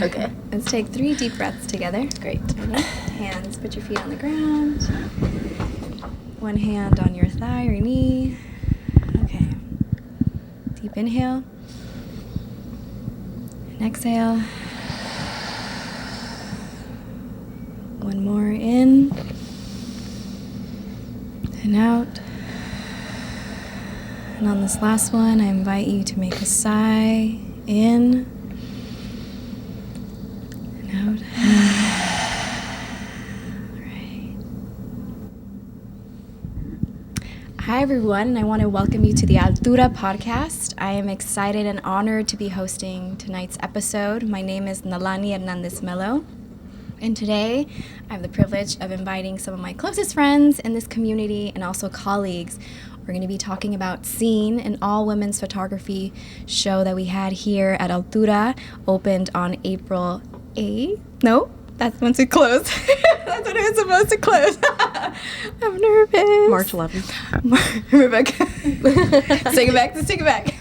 Okay. Let's take 3 deep breaths together. Great. Ready? Hands, put your feet on the ground. One hand on your thigh or knee. Okay. Deep inhale. And exhale. One more in. And out. And on this last one, I invite you to make a sigh in and out. All right. Hi, everyone, and I want to welcome you to the Altura podcast. I am excited and honored to be hosting tonight's episode. My name is Nalani Hernandez-Melo, and today I have the privilege of inviting some of my closest friends in this community and also colleagues. We're going to be talking about Scene, an all-women's photography show that we had here at Altura, opened on April 8th. No, that's once it closed. That's when it was supposed to close. I'm nervous. March 11th. Rebecca. Take it back.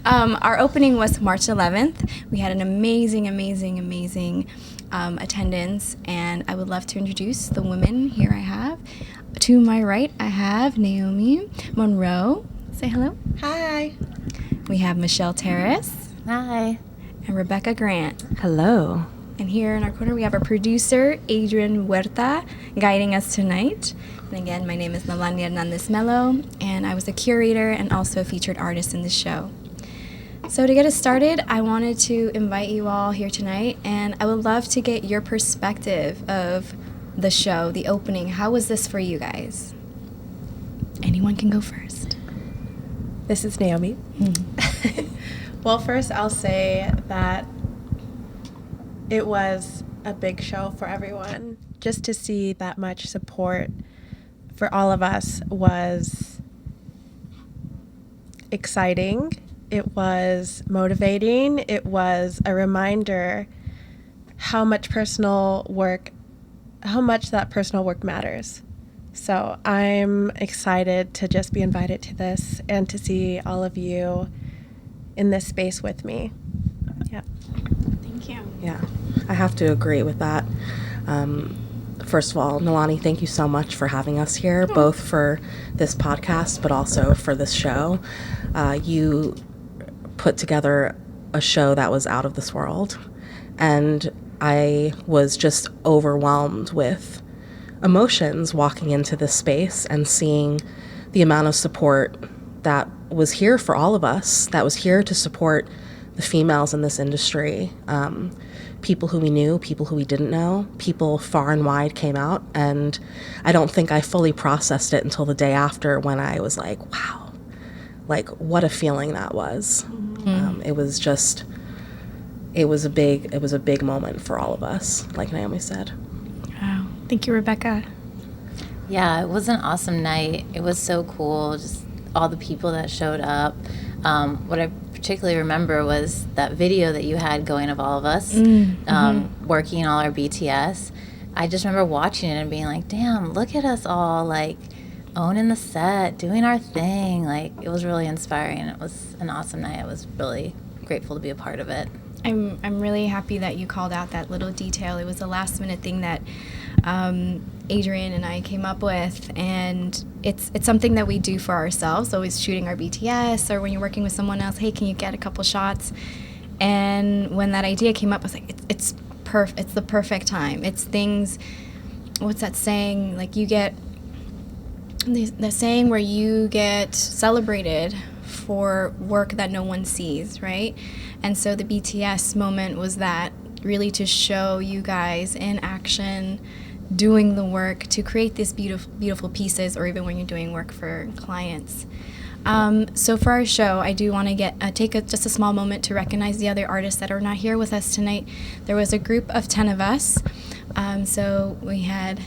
Our opening was March 11th. We had an amazing attendance, and I would love to introduce the women here I have. To my right, I have Naomi Monroe. Say hello. Hi. We have Michelle Terris. Hi. And Rebecca Grant. Hello. And here in our corner, we have our producer, Adrian Huerta, guiding us tonight. And again, my name is Nalani Hernandez-Melo, and I was a curator and also a featured artist in this show. So to get us started, I wanted to invite you all here tonight, and I would love to get your perspective of the show, the opening. How was this for you guys? Anyone can go first. This is Naomi. Well, first I'll say that it was a big show for everyone. Just to see that much support for all of us was exciting. It was motivating. It was a reminder how much that personal work matters. So I'm excited to just be invited to this and to see all of you in this space with me. Yeah. Thank you. Yeah, I have to agree with that. First of all, Nalani, thank you so much for having us here, both for this podcast, but also for this show. You put together a show that was out of this world, and I was just overwhelmed with emotions walking into this space and seeing the amount of support that was here for all of us, that was here to support the females in this industry. People who we knew, people who we didn't know, people far and wide came out, and I don't think I fully processed it until the day after, when I was like, wow, like what a feeling that was. Mm-hmm. It was a big moment for all of us, like Naomi said. Wow. Thank you, Rebecca. Yeah, it was an awesome night. It was so cool, just all the people that showed up. What I particularly remember was that video that you had going of all of us working all our BTS. I just remember watching it and being like, damn, look at us all, like, owning the set, doing our thing. Like, it was really inspiring. It was an awesome night. I was really grateful to be a part of it. I'm really happy that you called out that little detail. It was a last minute thing that Adrian and I came up with, and it's something that we do for ourselves, always shooting our BTS, or when you're working with someone else, hey, can you get a couple shots? And when that idea came up, I was like, it's the perfect time. It's things, what's that saying? Like, you get the saying where you get celebrated for work that no one sees, right? And so the BTS moment was that, really to show you guys in action, doing the work to create these beautiful pieces, or even when you're doing work for clients. So for our show, I do want to take just a small moment to recognize the other artists that are not here with us tonight. There was a group of 10 of us. So we had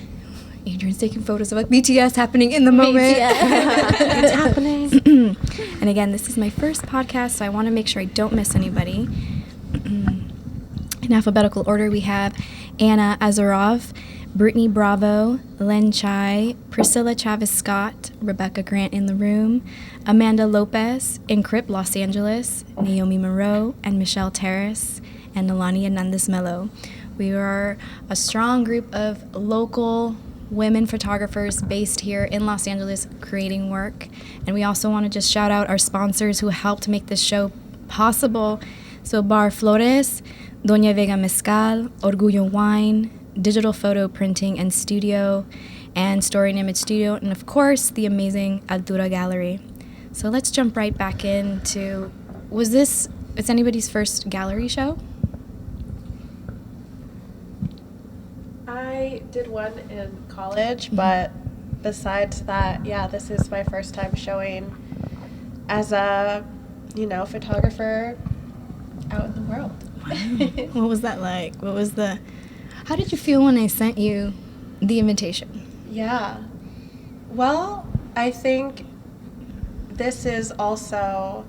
Adrian's taking photos of BTS happening in the moment. It's happening. And again, this is my first podcast, so I want to make sure I don't miss anybody. In alphabetical order, we have Anna Azarov, Brittany Bravo, Len Chai, Priscilla Chavez-Scott, Rebecca Grant in the room, Amanda Lopez, Encrypt Los Angeles, Naomi Monroe, and Michelle Terris. and Nalani Hernandez-Melo. We are a strong group of local women photographers based here in Los Angeles creating work. And we also want to just shout out our sponsors who helped make this show possible. So Bar Flores, Doña Vega Mezcal, Orgullo Wine, Digital Photo Printing and Studio, and Story and Image Studio, and of course, the amazing Altura Gallery. So let's jump right back into, it's anybody's first gallery show? I did one in college, but besides that, yeah, this is my first time showing as a, photographer out in the world. What was that like? How did you feel when I sent you the invitation? Yeah. Well, I think this is also,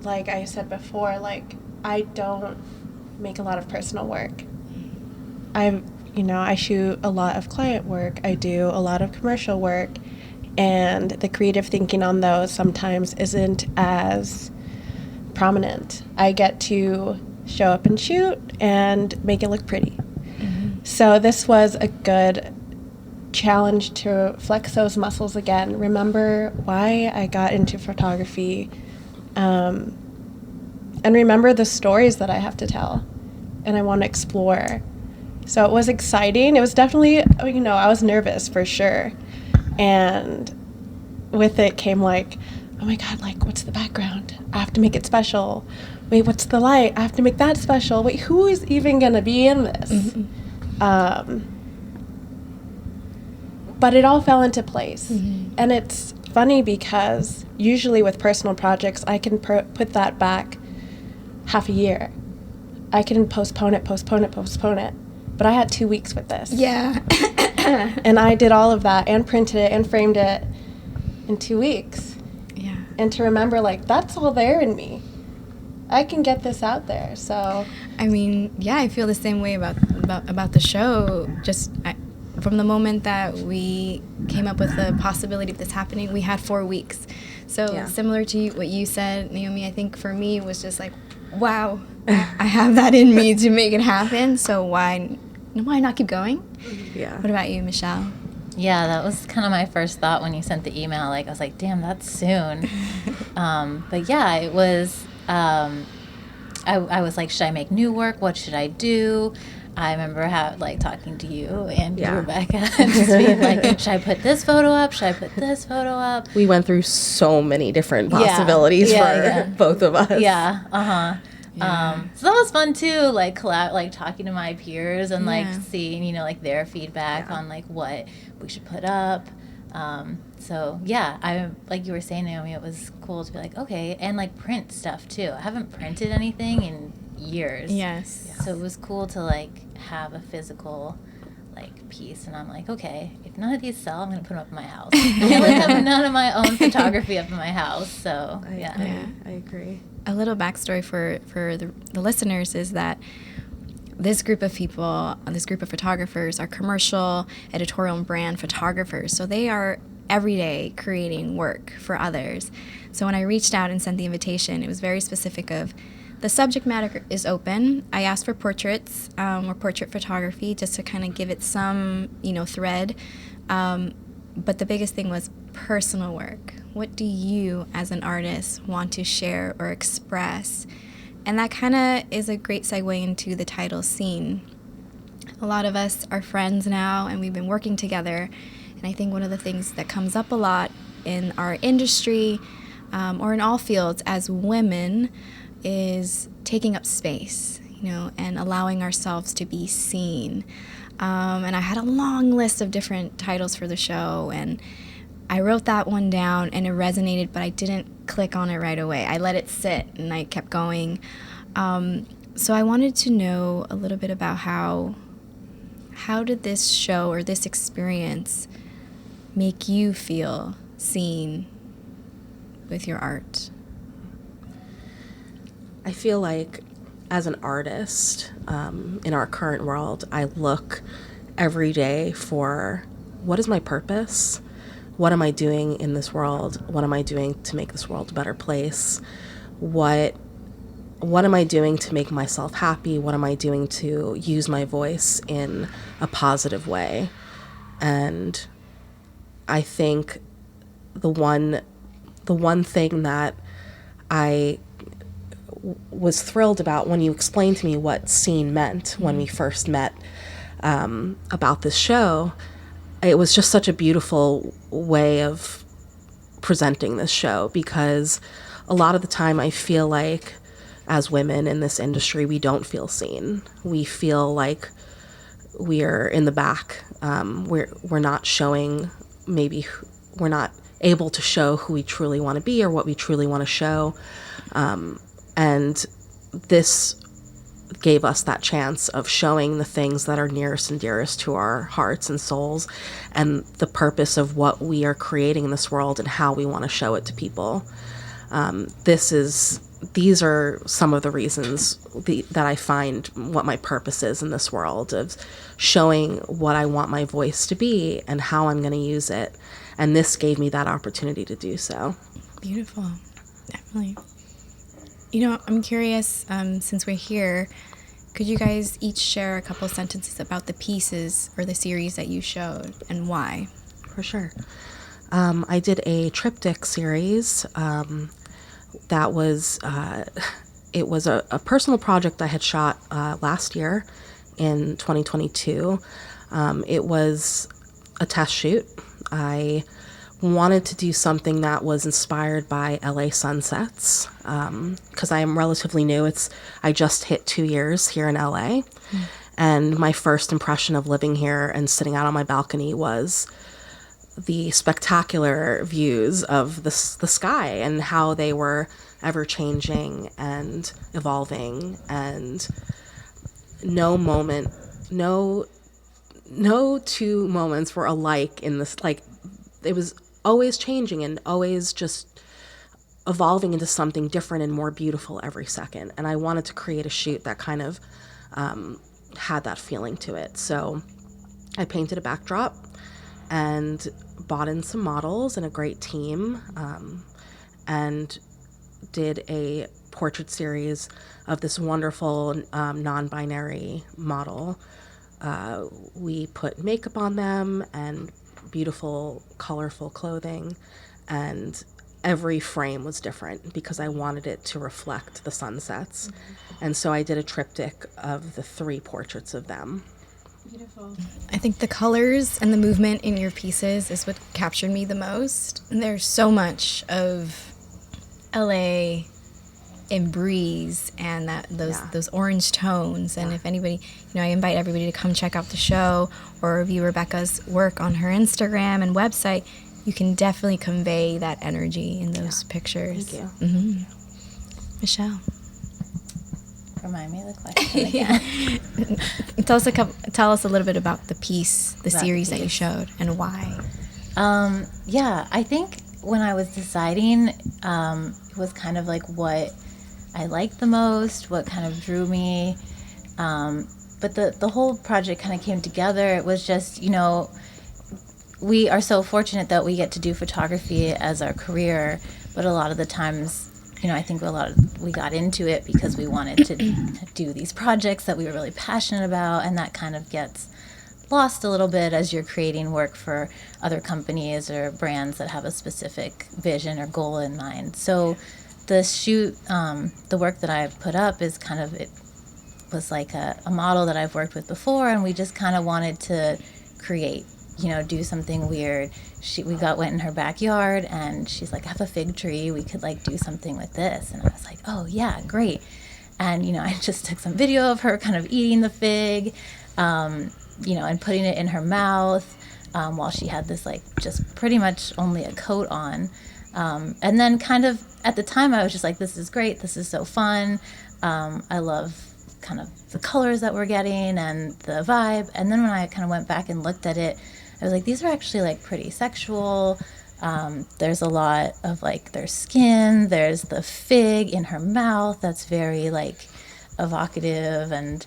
like I said before, like, I don't make a lot of personal work. I shoot a lot of client work. I do a lot of commercial work, and the creative thinking on those sometimes isn't as prominent. I get to show up and shoot and make it look pretty. Mm-hmm. So this was a good challenge to flex those muscles again, remember why I got into photography, and remember the stories that I have to tell and I want to explore. So it was exciting. It was definitely, I was nervous for sure. And with it came like, oh my God, like, what's the background? I have to make it special. Wait, what's the light? I have to make that special. Wait, who is even going to be in this? Mm-hmm. But it all fell into place. Mm-hmm. And it's funny because usually with personal projects, I can put that back half a year. I can postpone it. But I had 2 weeks with this. Yeah. And I did all of that and printed it and framed it in 2 weeks. Yeah. And to remember, like, that's all there in me. I can get this out there. So I mean, yeah, I feel the same way about the show. From the moment that we came up with the possibility of this happening, we had 4 weeks. So similar to what you said, Naomi, I think for me it was just like, wow, I have that in me to make it happen. So why not keep going? Yeah. What about you, Michelle? Yeah, that was kind of my first thought when you sent the email. Like, I was like, damn, that's soon. But yeah, it was, I was like, should I make new work? What should I do? I remember talking to you and Rebecca and just being like, should I put this photo up? Should I put this photo up? We went through so many different possibilities for both of us. Yeah, uh-huh. Yeah. So that was fun too, like talking to my peers and like seeing, their feedback on like what we should put up. So yeah, I, like you were saying, Naomi, it was cool to be like, okay, and like print stuff too. I haven't printed anything in years. Yes. So it was cool to like have a physical like piece, and I'm like, okay, if none of these sell, I'm gonna put them up in my house. I like have none of my own photography up in my house. So I agree. A little backstory for the listeners is that this group of people, this group of photographers, are commercial, editorial, and brand photographers. So they are every day creating work for others. So when I reached out and sent the invitation, it was very specific of the subject matter is open. I asked for portraits or portrait photography just to kind of give it some, thread. But the biggest thing was personal work. What do you, as an artist, want to share or express? And that kind of is a great segue into the title, Scene. A lot of us are friends now, and we've been working together. And I think one of the things that comes up a lot in our industry or in all fields as women is taking up space, and allowing ourselves to be seen. And I had a long list of different titles for the show, and I wrote that one down, and it resonated, but I didn't click on it right away. I let it sit, and I kept going. So I wanted to know a little bit about how did this show or this experience make you feel seen with your art? I feel like as an artist in our current world, I look every day for what is my purpose? What am I doing in this world? What am I doing to make this world a better place? What what am I doing to make myself happy? What am I doing to use my voice in a positive way? And I think the one thing that I was thrilled about when you explained to me what scene meant when we first met, about this show, it was just such a beautiful way of presenting this show, because a lot of the time I feel like as women in this industry, we don't feel seen. We feel like we're in the back. We're not showing, maybe we're not able to show who we truly want to be or what we truly want to show. And this gave us that chance of showing the things that are nearest and dearest to our hearts and souls, and the purpose of what we are creating in this world and how we want to show it to people. These are some of the reasons that I find what my purpose is in this world, of showing what I want my voice to be and how I'm going to use it. And this gave me that opportunity to do so. Beautiful. Definitely. You know, I'm curious, since we're here, could you guys each share a couple sentences about the pieces or the series that you showed and why? For sure. I did a triptych series that was, it was a personal project I had shot last year in 2022. It was a test shoot. I wanted to do something that was inspired by LA sunsets, because I am relatively new. I just hit 2 years here in LA, and my first impression of living here and sitting out on my balcony was the spectacular views of the sky and how they were ever changing and evolving, and no two moments were alike in this. Like, it was always changing and always just evolving into something different and more beautiful every second. And I wanted to create a shoot that kind of had that feeling to it. So I painted a backdrop and bought in some models and a great team, and did a portrait series of this wonderful non-binary model. We put makeup on them and beautiful, colorful clothing, and every frame was different because I wanted it to reflect the sunsets. And so I did a triptych of the 3 portraits of them. Beautiful. I think the colors and the movement in your pieces is what captured me the most. And there's so much of LA and breeze and those orange tones. And if anybody, I invite everybody to come check out the show or view Rebecca's work on her Instagram and website. You can definitely convey that energy in those pictures. Thank you. Mm-hmm. Michelle. Remind me of the question again. Tell us a little bit about the piece, the series that you showed, and why. I think when I was deciding, it was kind of like what I liked the most, what kind of drew me. But the whole project kind of came together. It was just, we are so fortunate that we get to do photography as our career, but a lot of the times, I think we got into it because we wanted to do these projects that we were really passionate about, and that kind of gets lost a little bit as you're creating work for other companies or brands that have a specific vision or goal in mind. So the shoot, the work that I put up is kind of, it was like a model that I've worked with before, and we just kind of wanted to create, do something weird. We went in her backyard, and she's like, I have a fig tree. We could do something with this. And I was like, oh yeah, great. And, I just took some video of her kind of eating the fig, and putting it in her mouth, while she had this just pretty much only a coat on. And then kind of at the time I was just like, this is great. This is so fun. I love kind of the colors that we're getting and the vibe. And then when I kind of went back and looked at it, I was like, these are actually pretty sexual. There's a lot of their skin. There's the fig in her mouth that's very evocative and,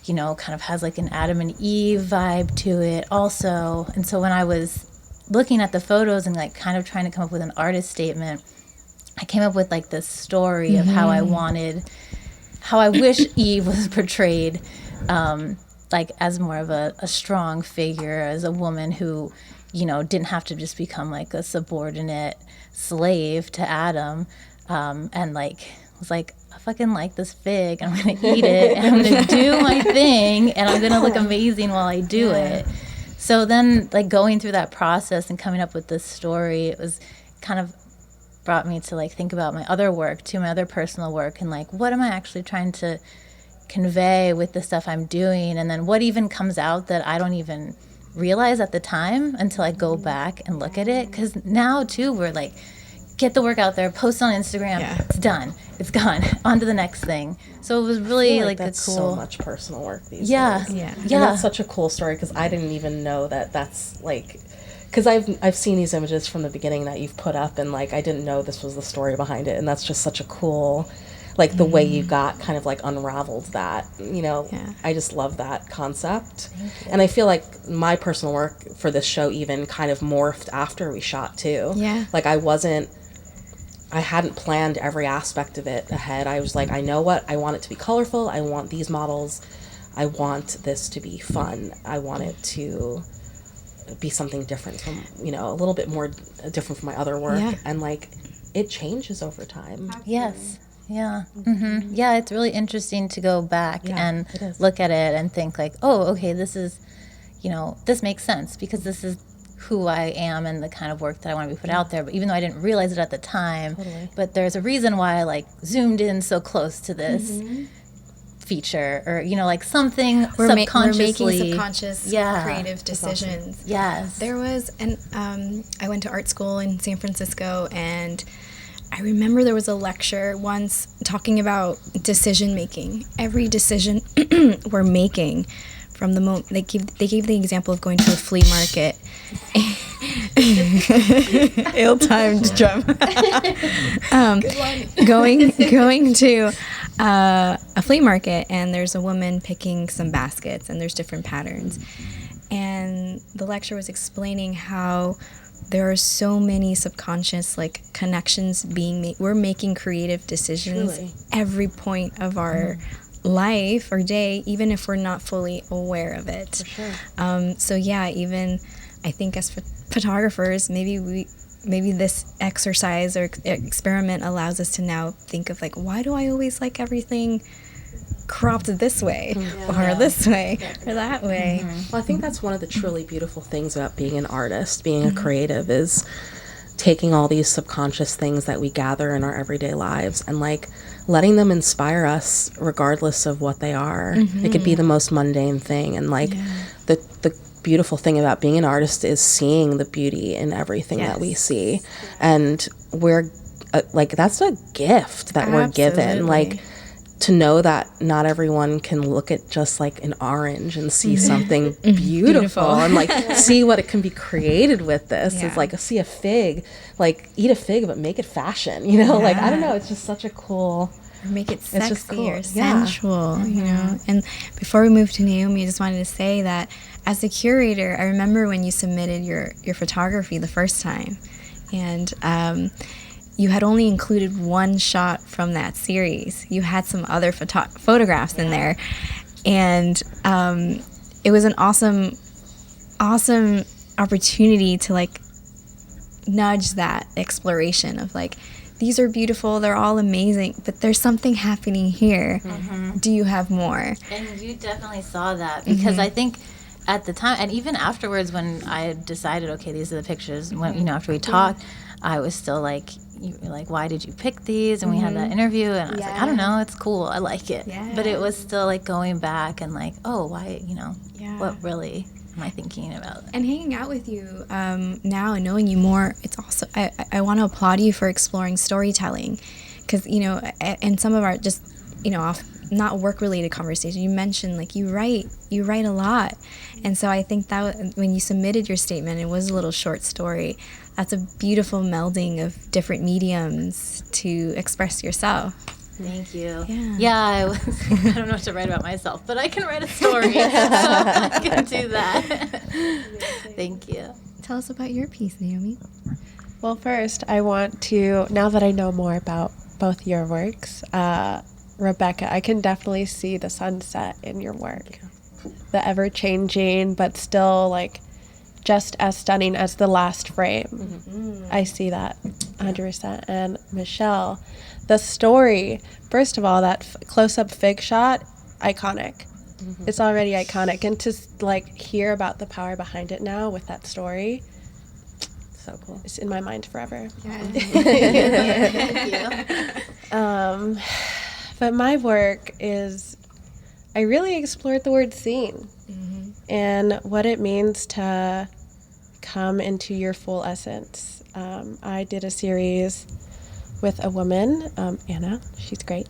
kind of has an Adam and Eve vibe to it also. And so when I was looking at the photos and kind of trying to come up with an artist statement, I came up with this story of how I wanted how I wish Eve was portrayed, like as more of a strong figure, as a woman who, you know, didn't have to just become like a subordinate slave to Adam, and like was like, I fucking like this fig, and I'm gonna eat it, and I'm gonna do my thing, and I'm gonna look amazing while I do it. So then, like, going through that process and coming up with this story, it was kind of brought me to like think about my other work too, my other personal work, and like, what am I actually trying to convey with the stuff I'm doing, and then what even comes out that I don't even realize at the time until I go back and look at it. Because now too, we're like, get the work out there, post on Instagram, it's done, it's gone, on to the next thing. So it was really like that's a cool, so much personal work these yeah days. yeah And that's such a cool story, because I didn't even know that that's like, because I've seen these images from the beginning that you've put up, and like I didn't know this was the story behind it, and that's just such a cool, like the way you got kind of like unraveled that, you know. I just love that concept. And I feel like my personal work for this show even kind of morphed after we shot too. Like I hadn't planned every aspect of it ahead. I was like, I know what, I want it to be colorful, I want these models, I want this to be fun, I want it to be something different from, you know, a little bit more different from my other work. And like, it changes over time. Yes. Yeah. Yeah, it's really interesting to go back and look at it and think like, oh, okay, this is, you know, this makes sense because this is who I am and the kind of work that I want to be put out there. But even though I didn't realize it at the time, but there's a reason why I like zoomed in so close to this feature, or, you know, like something we're subconsciously. We're making subconscious creative decisions. Awesome. Yes. There was, and I went to art school in San Francisco, and I remember there was a lecture once talking about decision making. Every decision we're making from the moment they gave the example of going to a flea market. Ill-timed drum. Going to a flea market, and there's a woman picking some baskets, and there's different patterns. And the lecture was explaining how there are so many subconscious like connections being made. We're making creative decisions every point of our life or day, even if we're not fully aware of it. For sure. So yeah, even I think as photographers, maybe this exercise or experiment allows us to now think of like, why do I always like everything cropped this way or this way or that way? Well, I think that's one of the truly beautiful things about being an artist, being a creative, is taking all these subconscious things that we gather in our everyday lives and like letting them inspire us regardless of what they are. It could be the most mundane thing, and like the beautiful thing about being an artist is seeing the beauty in everything that we see. And we're like, that's a gift that we're given, like to know that not everyone can look at just like an orange and see something beautiful and like see what it can be created with this. It's like, see a fig, like eat a fig but make it fashion, you know. Like I don't know, it's just such a cool, or make it sexy cool. or sensual, you know. And before we move to Naomi, I just wanted to say that as a curator, I remember when you submitted your photography the first time, and you had only included one shot from that series. You had some other photographs in there, and it was an awesome opportunity to like nudge that exploration of like, these are beautiful, they're all amazing, but there's something happening here. Do you have more? And you definitely saw that, because I think at the time, and even afterwards when I decided, okay, these are the pictures, when, you know, after we talked, I was still like, you were like, why did you pick these? And we had that interview, and I was like, I don't know, it's cool, I like it. But it was still like going back and like, oh, why, you know, what really am I thinking about? And hanging out with you now and knowing you more, it's also, I want to applaud you for exploring storytelling, because, you know, and some of our just, you know, not work-related conversation, you mentioned like you write a lot, and so I think that when you submitted your statement, it was a little short story. That's a beautiful melding of different mediums to express yourself. Thank you. I don't know what to write about myself, but I can write a story, so I can do that. Thank you. Tell us about your piece, Naomi. Well, first, I want to, now that I know more about both your works, Rebecca, I can definitely see the sunset in your work. The ever-changing, but still, like, just as stunning as the last frame. I see that 100%. And Michelle, the story, first of all, that close-up fig shot, iconic. It's already iconic. And to, like, hear about the power behind it now with that story, So cool. it's in my mind forever. But my work is, I really explored the word seen and what it means to come into your full essence. I did a series with a woman, Anna, she's great,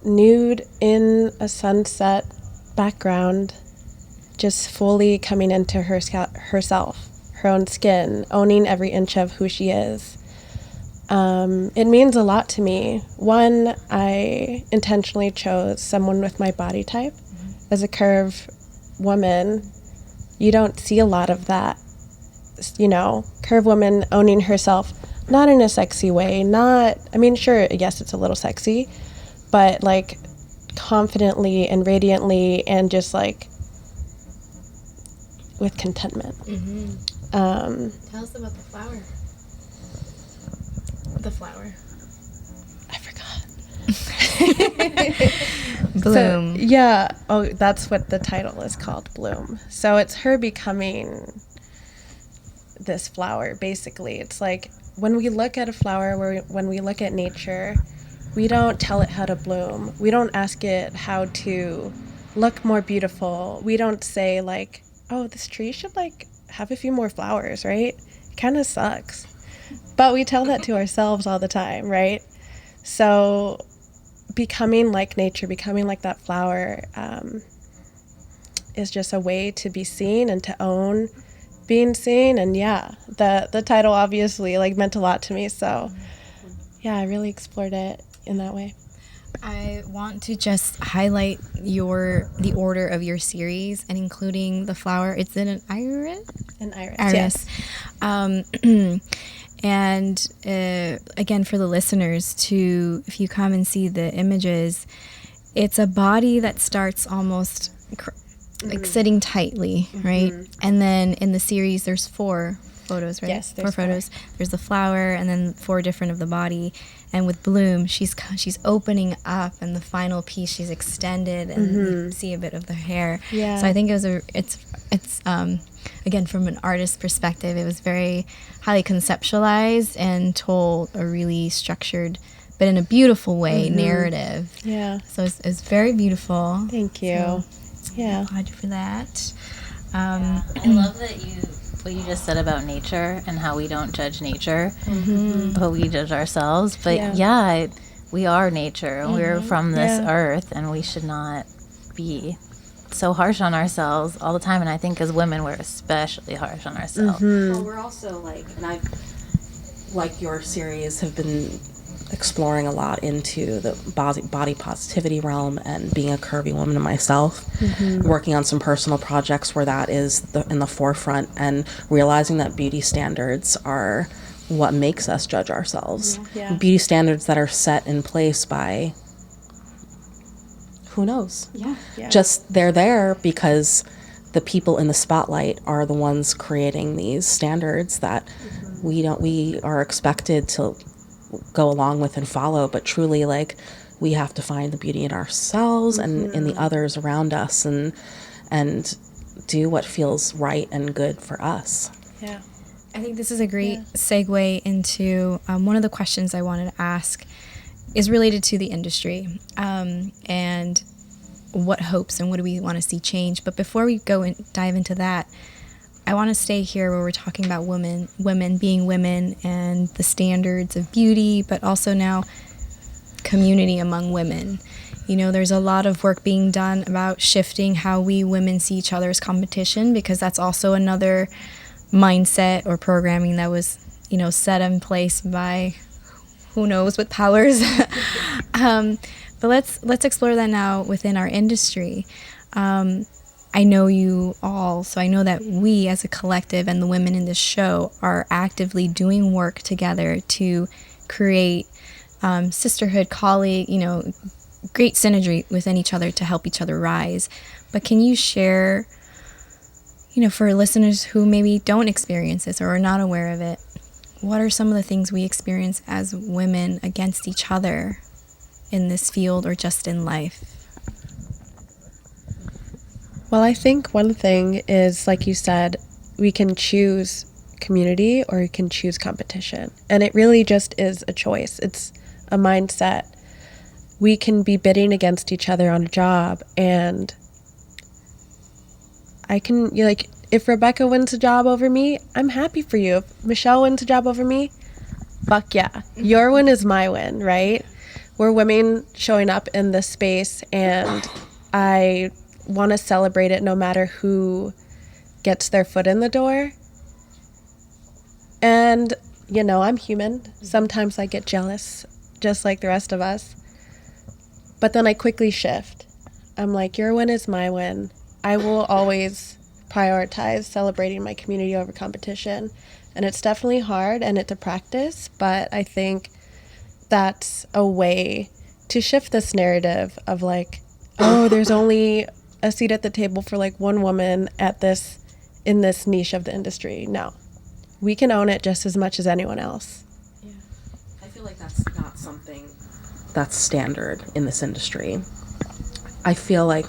nude in a sunset background, just fully coming into herself, her own skin, owning every inch of who she is. It means a lot to me. One, I intentionally chose someone with my body type. As a curve woman, you don't see a lot of that. You know, curve woman owning herself, not in a sexy way, sure, yes, it's a little sexy, but like confidently and radiantly and just like with contentment. Tell us about the flower. The flower. I forgot. Bloom. So, yeah. Oh, that's what the title is called, Bloom. So it's her becoming this flower, basically. It's like when we look at a flower, when we look at nature, we don't tell it how to bloom. We don't ask it how to look more beautiful. We don't say like, oh, this tree should like have a few more flowers, right? It kind of sucks. But we tell that to ourselves all the time, right? So becoming like nature, becoming like that flower is just a way to be seen and to own being seen. And yeah, the title obviously like meant a lot to me. So yeah, I really explored it in that way. I want to just highlight the order of your series and including the flower. It's in an iris? An iris, Yes. And again, for the listeners, if you come and see the images, it's a body that starts almost like sitting tightly, right? And then in the series, there's 4 photos, right? Yes, four there's photos. There's the flower, and then 4 different of the body. And with Bloom, she's opening up, and the final piece she's extended, and you see a bit of the hair. Yeah. So I think it's again, from an artist's perspective, it was very highly conceptualized and told a really structured, but in a beautiful way, narrative. Yeah. So it's very beautiful. Thank you. So, yeah. applaud you for that. I love that what you just said about nature and how we don't judge nature, but we judge ourselves. But we are nature. We're from this earth, and we should not be so harsh on ourselves all the time. And I think as women, we're especially harsh on ourselves. Well, we're also like, and I've, like your series, have been exploring a lot into the body positivity realm and being a curvy woman myself, working on some personal projects where that is in the forefront, and realizing that beauty standards are what makes us judge ourselves. Yeah. Beauty standards that are set in place by who knows? Yeah. Just they're there because the people in the spotlight are the ones creating these standards that we are expected to go along with and follow, but truly, like, we have to find the beauty in ourselves and in the others around us, and do what feels right and good for us. Yeah. I think this is a great segue into one of the questions I wanted to ask is related to the industry and what hopes and what do we want to see change. But before we go and dive into that, I want to stay here where we're talking about women being women and the standards of beauty, but also now community among women. You know, there's a lot of work being done about shifting how we women see each other as competition, because that's also another mindset or programming that was, set in place by who knows what powers. But let's explore that now within our industry. I know you all, so I know that we as a collective and the women in this show are actively doing work together to create sisterhood, colleague, great synergy within each other to help each other rise. But can you share, for listeners who maybe don't experience this or are not aware of it, what are some of the things we experience as women against each other in this field or just in life? Well, I think one thing is, like you said, we can choose community or you can choose competition. And it really just is a choice. It's a mindset. We can be bidding against each other on a job, and if Rebecca wins a job over me, I'm happy for you. If Michelle wins a job over me, fuck yeah. Your win is my win, right? We're women showing up in this space, and I want to celebrate it no matter who gets their foot in the door. And, I'm human. Sometimes I get jealous, just like the rest of us. But then I quickly shift. I'm like, your win is my win. I will always prioritize celebrating my community over competition. And it's definitely hard and it's a practice, but I think that's a way to shift this narrative of like, oh, there's only a seat at the table for like one woman in this niche of the industry. No, we can own it just as much as anyone else. Yeah. I feel like that's not something that's standard in this industry. I feel like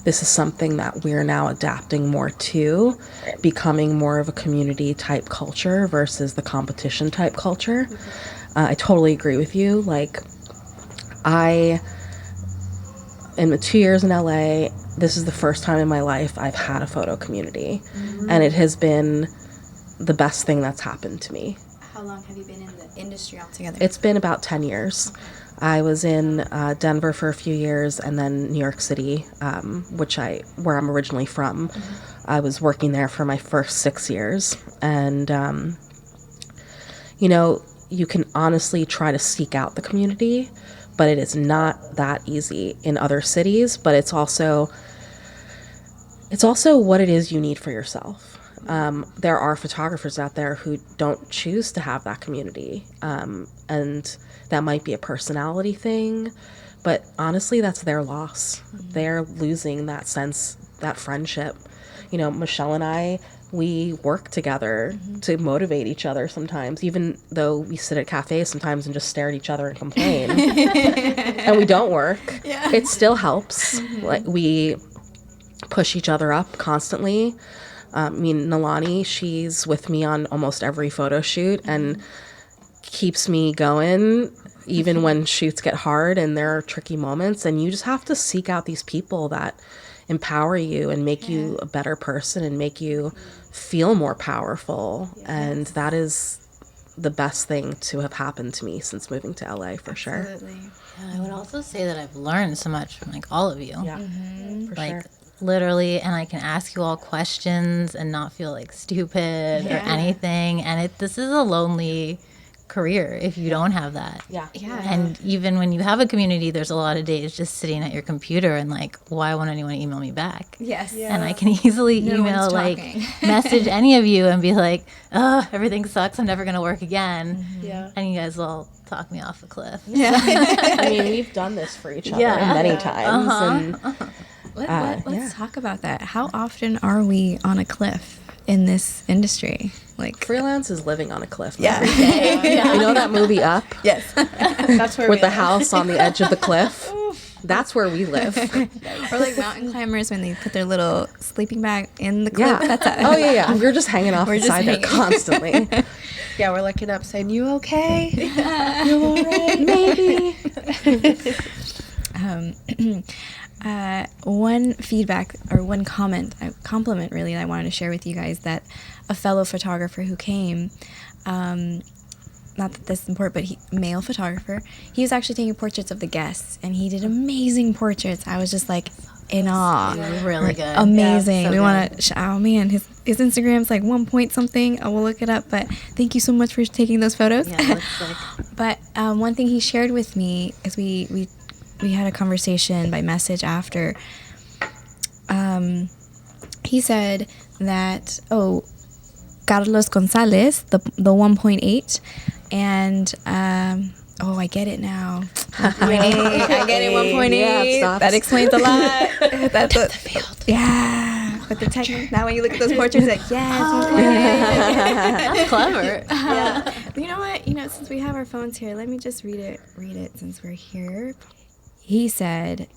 this is something that we're now adapting more to, becoming more of a community type culture versus the competition type culture. I totally agree with you. Like, in the 2 years in LA, this is the first time in my life I've had a photo community. And it has been the best thing that's happened to me. How long have you been in the industry altogether? It's been about 10 years. Okay. I was in Denver for a few years, and then New York City, where I'm originally from. I was working there for my first 6 years. And, you can honestly try to seek out the community, but it is not that easy in other cities. But it's also what it is you need for yourself. There are photographers out there who don't choose to have that community, and that might be a personality thing, but honestly, that's their loss. They're losing that sense, that friendship. Michelle and I, we work together to motivate each other sometimes, even though we sit at cafes sometimes and just stare at each other and complain. And we don't work. Yeah. It still helps. Like, we push each other up constantly. Nalani, she's with me on almost every photo shoot and keeps me going even when shoots get hard and there are tricky moments. And you just have to seek out these people that empower you and make you a better person and make you feel more powerful. Yes. And that is the best thing to have happened to me since moving to LA, for sure. Absolutely. Yeah, I would also say that I've learned so much from all of you. Yeah, for sure. Literally, and I can ask you all questions and not feel stupid or anything. And this is a lonely career if you don't have that. Yeah. And even when you have a community, there's a lot of days just sitting at your computer and why won't anyone email me back? Yes. Yeah. And I can easily email, message any of you and be like, oh, everything sucks, I'm never going to work again. Yeah. And you guys will talk me off a cliff. Yeah. We've done this for each other many times. And let's talk about that. How often are we on a cliff in this industry? Freelance is living on a cliff. Yeah. Every day. You know that movie Up? Yes. That's where with the house on the edge of the cliff. That's where we live. Or mountain climbers when they put their little sleeping bag in the cliff. Yeah. That's Oh yeah. We're just hanging off the side there constantly. Yeah, we're looking up saying, "You okay? You all right? Maybe." One feedback or one compliment really that I wanted to share with you guys, that a fellow photographer who came, not that this is important, but male photographer, he was actually taking portraits of the guests, and he did amazing portraits. I was just in awe. Really good. Amazing. Yeah, so we want to, oh man, his Instagram's 1 point something. I will look it up, but thank you so much for taking those photos. Yeah, looks sick. But one thing he shared with me is we had a conversation by message after. He said that, Carlos Gonzalez, the 1.8, and Oh, I get it now. 1.8. I get it. 1.8. Yeah, that explains a lot. That's the field. Yeah. But the technique. Now, when you look at those portraits, like, yes, 1.8. That's clever. You know what? Since we have our phones here, let me just read it since we're here. He said,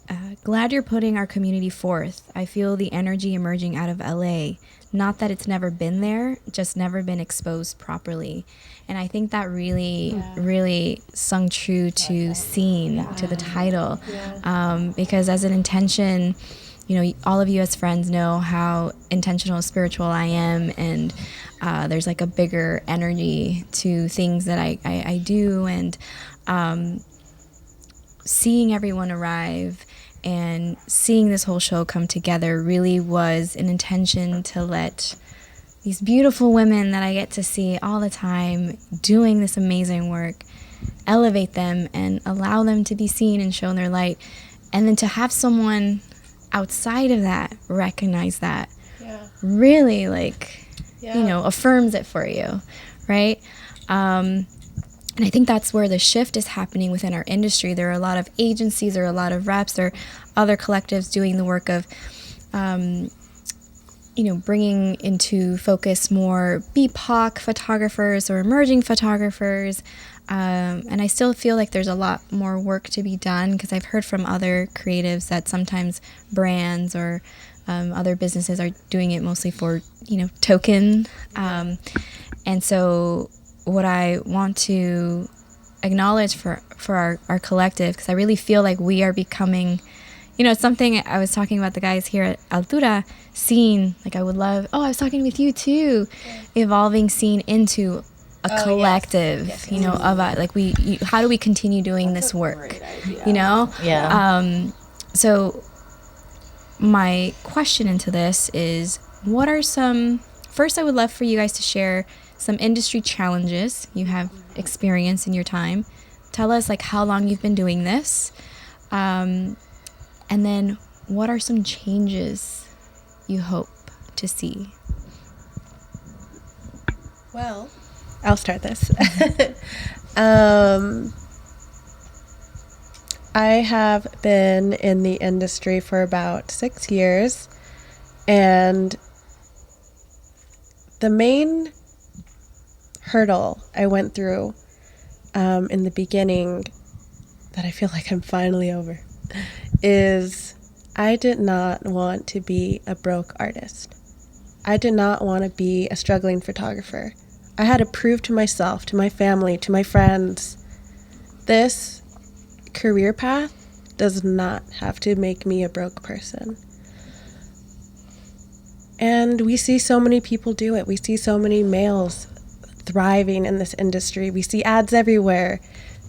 glad you're putting our community forth. I feel the energy emerging out of LA. Not that it's never been there, just never been exposed properly. And I think that really, really sung true to Scene, to the title. Because as an intention, all of you as friends know how intentional spiritual I am, and there's like a bigger energy to things that I do, and seeing everyone arrive and seeing this whole show come together really was an intention to let these beautiful women that I get to see all the time doing this amazing work, elevate them and allow them to be seen and shown their light. And then to have someone outside of that recognize that really affirms it for you, right? And I think that's where the shift is happening within our industry. There are a lot of agencies, there are a lot of reps, there are other collectives doing the work of, bringing into focus more BIPOC photographers or emerging photographers. And I still feel like there's a lot more work to be done, because I've heard from other creatives that sometimes brands or other businesses are doing it mostly for, token. And so what I want to acknowledge for our collective, because I really feel like we are becoming, it's something I was talking about the guys here at Altura, Scene, like I would love, I was talking with you too, evolving Scene into a collective, of how do we continue doing this work, so my question into this is, what are first I would love for you guys to share some industry challenges you have experienced in your time. Tell us how long you've been doing this, and then what are some changes you hope to see? Well, I'll start this. I have been in the industry for about 6 years, and the main hurdle I went through in the beginning that I feel like I'm finally over is I did not want to be a broke artist. I did not want to be a struggling photographer. I had to prove to myself, to my family, to my friends, this career path does not have to make me a broke person. And we see so many people do it. We see so many males thriving in this industry. We see ads everywhere.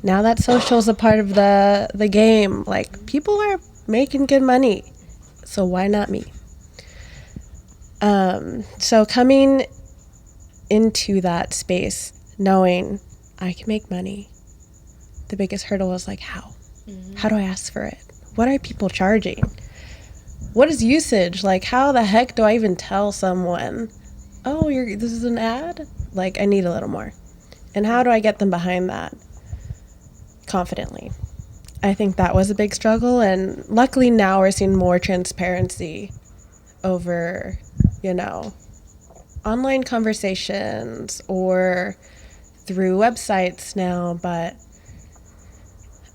Now that social's a part of the game, people are making good money. So why not me? So coming into that space, knowing I can make money, the biggest hurdle was how? Mm-hmm. How do I ask for it? What are people charging? What is usage? How the heck do I even tell someone, this is an ad? I need a little more. And how do I get them behind that confidently? I think that was a big struggle, and luckily now we're seeing more transparency over, online conversations or through websites now, but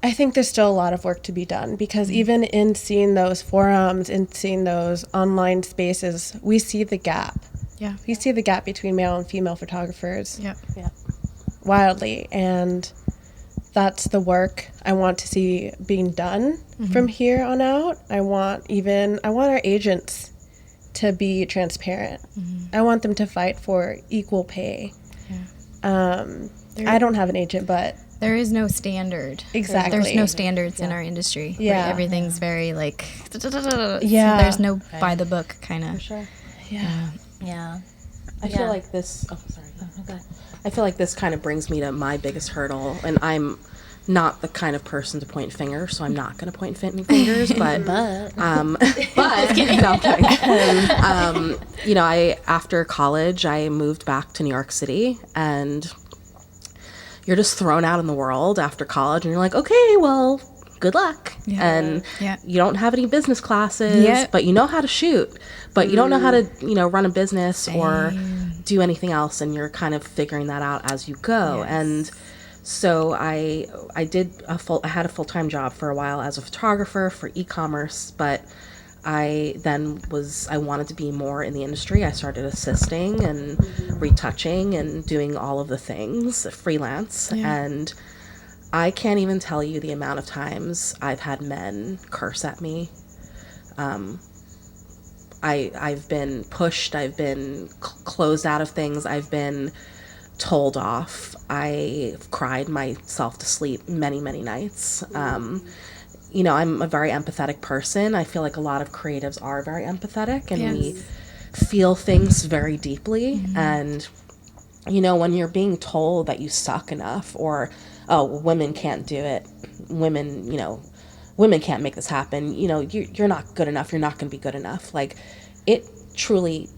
I think there's still a lot of work to be done, because even in seeing those forums and seeing those online spaces, we see the gap. Yeah. We see the gap between male and female photographers. Yep. Yeah. Wildly. And that's the work I want to see being done from here on out. I want our agents to be transparent. I want them to fight for equal pay. Yeah. I don't have an agent, but there is no standard. Exactly. There's no standards in our industry. Yeah. Right? Everything's very Yeah. There's no by the book kind of. For sure. Yeah. Yeah. I feel like this. Oh, sorry. Okay. I feel like this kind of brings me to my biggest hurdle, and I'm not the kind of person to point fingers, so I'm not going to point fingers. But no, I'm kidding. I after college I moved back to New York City, and you're just thrown out in the world after college, and you're like, okay, well, good luck. Yeah. And Yeah. you don't have any business classes, Yeah. but you know how to shoot, but you don't know how to, run a business or Same. do anything else, and you're kind of figuring that out as you go. Yes. And so I had a full-time job for a while as a photographer for e-commerce, but I wanted to be more in the industry. I started assisting and retouching and doing all of the things freelance. Yeah. And I can't even tell you the amount of times I've had men curse at me. I've been pushed. I've been closed out of things. I've been told off. I've cried myself to sleep many, many nights. I'm a very empathetic person. I feel like a lot of creatives are very empathetic, and we feel things very deeply. And, when you're being told that you suck enough, or, oh, women can't do it, women can't make this happen, you're not good enough, you're not going to be good enough. Like, it truly,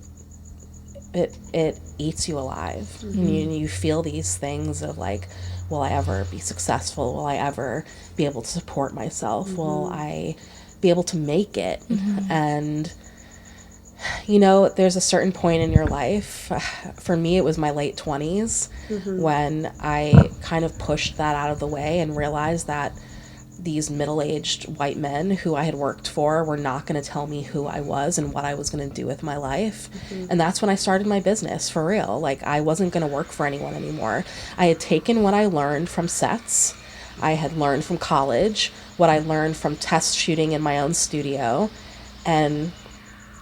it eats you alive. You feel these things of like, will I ever be successful? Will I ever be able to support myself? Will I be able to make it? And, there's a certain point in your life, for me it was my late 20s, when I kind of pushed that out of the way and realized that these middle-aged white men who I had worked for were not going to tell me who I was and what I was going to do with my life. And that's when I started my business for real. Like, I wasn't going to work for anyone anymore. I had taken what I learned from sets. I had learned from college, what I learned from test shooting in my own studio, and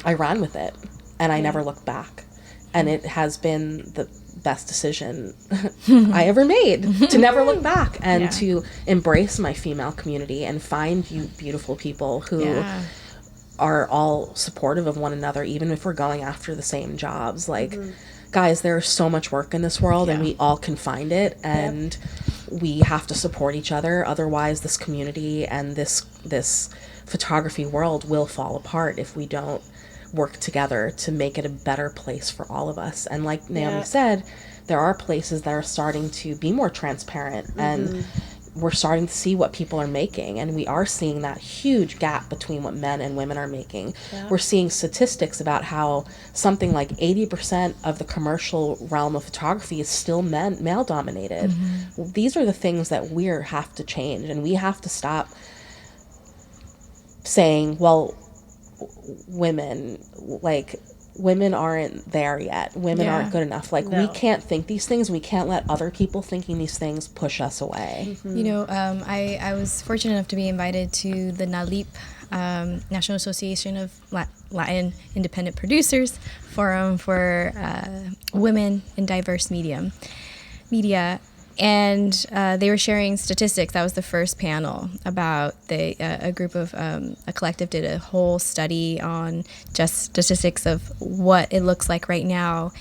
I ran with it, and I never looked back. And it has been the best decision I ever made, to never look back and to embrace my female community and find you beautiful people who are all supportive of one another, even if we're going after the same jobs. Like, guys, there's so much work in this world, and we all can find it, and we have to support each other. Otherwise, this community and this photography world will fall apart if we don't work together to make it a better place for all of us. And like Naomi said, there are places that are starting to be more transparent, and we're starting to see what people are making, and we are seeing that huge gap between what men and women are making. We're seeing statistics about how something like 80% of the commercial realm of photography is still male dominated. These are the things that we have to change, and we have to stop saying, well, women aren't there yet. Women aren't good enough. Like, we can't think these things. We can't let other people thinking these things push us away. I was fortunate enough to be invited to the NALIP, National Association of Latin Independent Producers Forum for Women in Diverse Media. And they were sharing statistics. That was the first panel about a group of a collective did a whole study on just statistics of what it looks like right now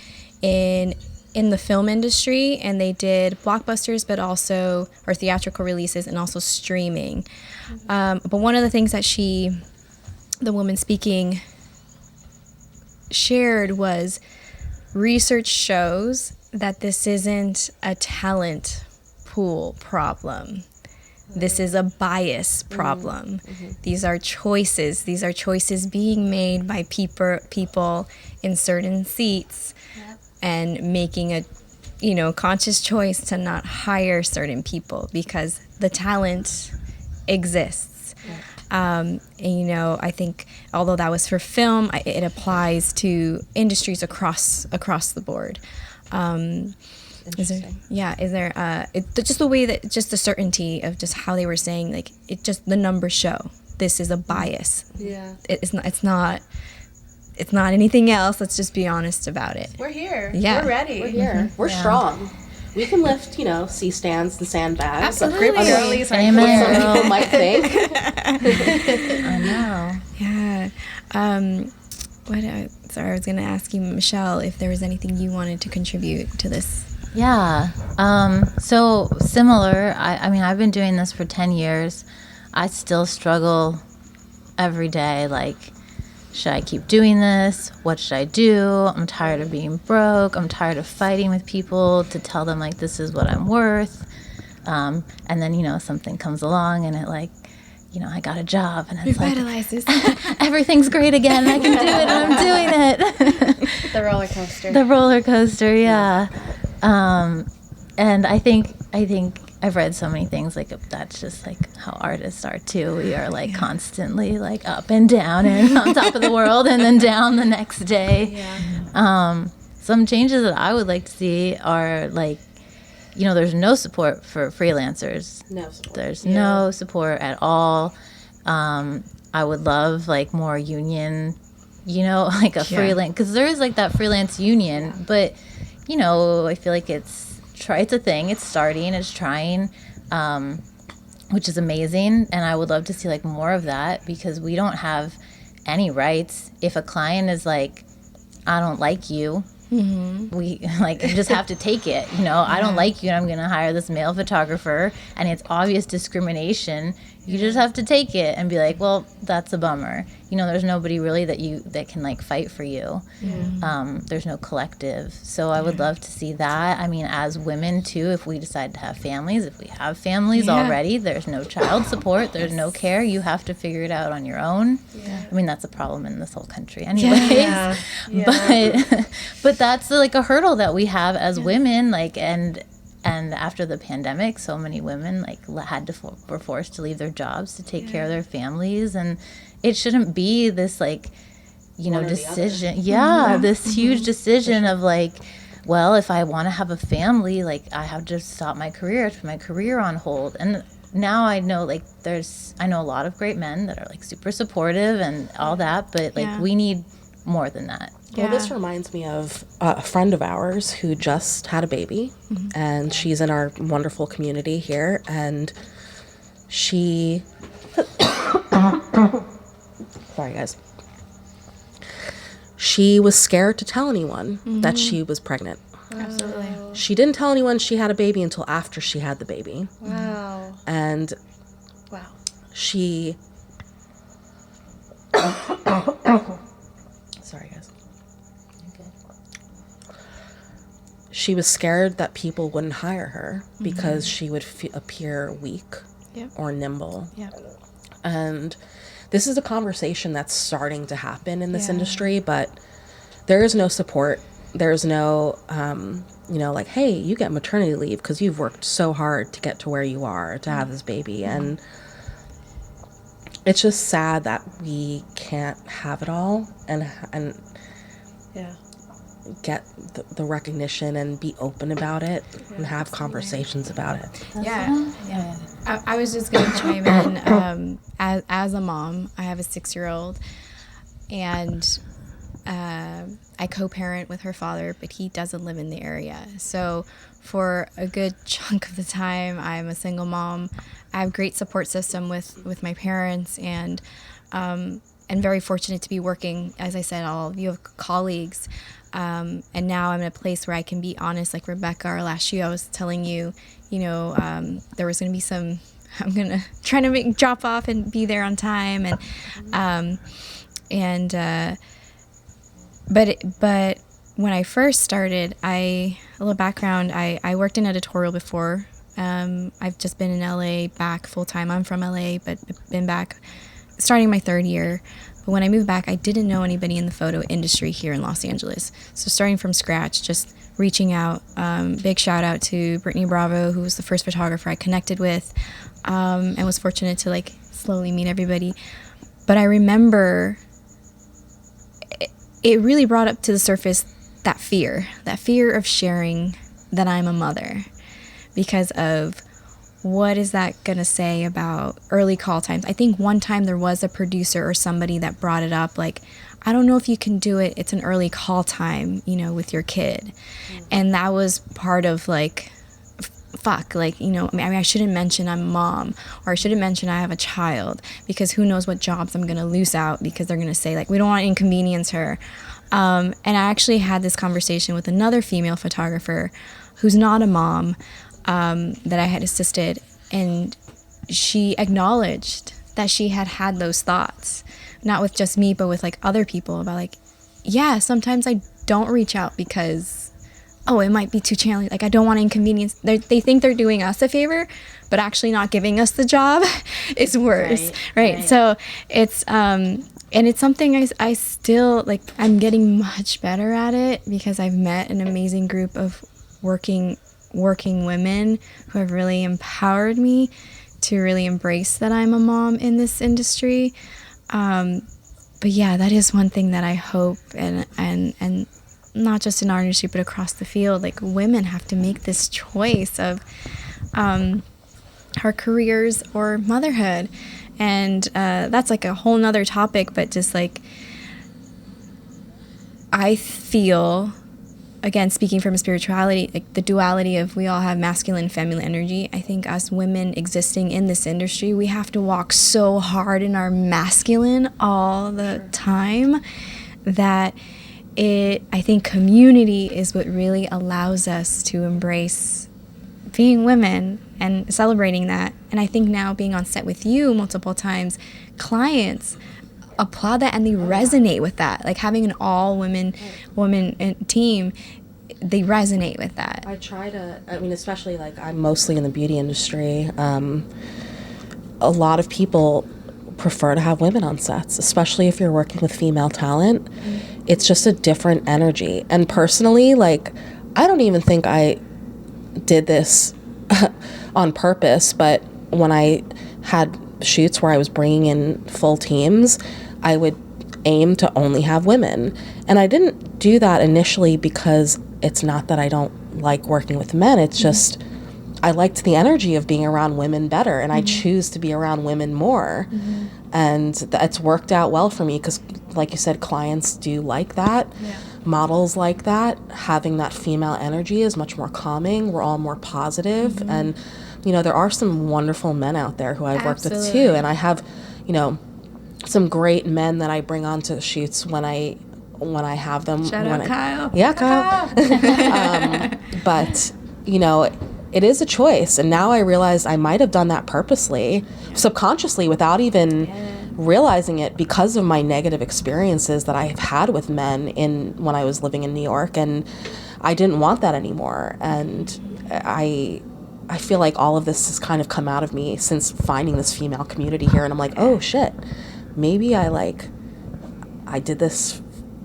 in the film industry, and they did blockbusters, but also or theatrical releases, and also streaming. But one of the things that the woman speaking, shared was research shows that this isn't a talent pool problem. This is a bias problem. These are choices. These are choices being made by people in certain seats and making a conscious choice to not hire certain people because the talent exists. I think although that was for film, it applies to industries across the board. Is there just the way that just the certainty of just how they were saying, like, it just the numbers show this is a bias. It's not anything else. Let's just be honest about it. We're here. Yeah. We're ready. We're here. We're strong. We can lift, C-stands and sandbags. Absolutely. Other girlies are Some people might think. I know. Yeah. Sorry, I was going to ask you, Michelle, if there was anything you wanted to contribute to this. Yeah. So similar. I mean, I've been doing this for 10 years. I still struggle every day, like should I keep doing this? What should I do? I'm tired of being broke. I'm tired of fighting with people to tell them like this is what I'm worth. And then, you know, something comes along and it like, you know, I got a job and it's Revitalizes. like everything's great again. I can do it and I'm doing it. The roller coaster. The roller coaster, yeah. And I think I've read so many things like that's just like how artists are too. We are like constantly like up and down and on top of the world and then down the next day. Yeah. Some changes that I would like to see are like, you know, there's no support for freelancers. No support. There's no support at all. I would love like more union, you know, like a freelance, because there is like that freelance union, but you know, I feel like it's a thing. It's starting. It's trying, which is amazing. And I would love to see like more of that because we don't have any rights. If a client is like, I don't like you, we like just have to take it. You know, I don't like you and I'm going to hire this male photographer and it's obvious discrimination. You just have to take it and be like, well, that's a bummer. You know, there's nobody really that can like fight for you. There's no collective. So I would love to see that. I mean, as women too, if we decide to have families, if we have families already, there's no child support, there's no care. You have to figure it out on your own. I mean, that's a problem in this whole country anyways. But that's like a hurdle that we have as women, like, and after the pandemic, so many women like were forced to leave their jobs to take care of their families, and it shouldn't be this like, you know, decision. This huge decision of like, well, if I want to have a family, like I have to stop my career, put my career on hold. And now I know like I know a lot of great men that are like super supportive and all that, but like we need more than that. Well, this reminds me of a friend of ours who just had a baby, and she's in our wonderful community here, and she... Sorry, guys. She was scared to tell anyone that she was pregnant. Absolutely. She didn't tell anyone she had a baby until after she had the baby. Wow. And she... Sorry, guys. She was scared that people wouldn't hire her because she would appear weak or nimble. And this is a conversation that's starting to happen in this industry, but there is no support. There's no, you know, like, hey, you get maternity leave because you've worked so hard to get to where you are, to have this baby. And it's just sad that we can't have it all and get the recognition and be open about it and have conversations about it. I was just going to chime in. As a mom, I have a 6-year-old, and I co-parent with her father, but he doesn't live in the area. So for a good chunk of the time, I'm a single mom. I have a great support system with my parents, and very fortunate to be working, as I said, all of you have colleagues. And now I'm in a place where I can be honest, like Rebecca, our last shoot, I was telling you, you know, there was going to be some, I'm going to try to drop off and be there on time. But when I first started, a little background, I worked in editorial before. I've just been in LA back full time. I'm from LA, but I've been back starting my 3rd year. But when I moved back, I didn't know anybody in the photo industry here in Los Angeles. So starting from scratch, just reaching out. Big shout out to Brittany Bravo, who was the first photographer I connected with, and was fortunate to like slowly meet everybody. But I remember it really brought up to the surface that fear of sharing that I'm a mother, because of what is that going to say about early call times? I think one time there was a producer or somebody that brought it up, like, I don't know if you can do it. It's an early call time, you know, with your kid. And that was part of like, like, you know, I mean, I shouldn't mention I'm a mom, or I shouldn't mention I have a child, because who knows what jobs I'm going to lose out, because they're going to say like, we don't want to inconvenience her. And I actually had this conversation with another female photographer who's not a mom, that I had assisted, and she acknowledged that she had those thoughts, not with just me, but with like other people about like, yeah, sometimes I don't reach out because, oh, it might be too challenging. Like, I don't want to inconvenience. They think they're doing us a favor, but actually not giving us the job is worse. Right. So it's, and it's something I still, like, I'm getting much better at it because I've met an amazing group of working women who have really empowered me to really embrace that I'm a mom in this industry. But yeah, that is one thing that I hope, and not just in our industry, but across the field, like women have to make this choice of our careers or motherhood. And that's like a whole nother topic, but just like, I feel, again, speaking from spirituality, like the duality of we all have masculine and feminine energy. I think us women existing in this industry, we have to walk so hard in our masculine all the time that I think community is what really allows us to embrace being women and celebrating that. And I think now being on set with you multiple times, clients applaud that and they resonate with that. Like having an all women team, they resonate with that. I try to, I mean, especially like I'm mostly in the beauty industry. A lot of people prefer to have women on sets, especially if you're working with female talent. It's just a different energy. And personally, like, I don't even think I did this on purpose, but when I had shoots where I was bringing in full teams, I would aim to only have women. And I didn't do that initially because it's not that I don't like working with men. It's just I liked the energy of being around women better, and I choose to be around women more. And it's worked out well for me because, like you said, clients do like that. Models like that. Having that female energy is much more calming. We're all more positive. And, you know, there are some wonderful men out there who I've worked with too. And I have, you know, some great men that I bring onto shoots when I have them. Shout out Kyle. Yeah, Kyle. But, you know, it is a choice. And now I realize I might have done that purposely, subconsciously, without even realizing it, because of my negative experiences that I've had with men when I was living in New York. And I didn't want that anymore. And I feel like all of this has kind of come out of me since finding this female community here. And I'm like, oh shit, maybe I did this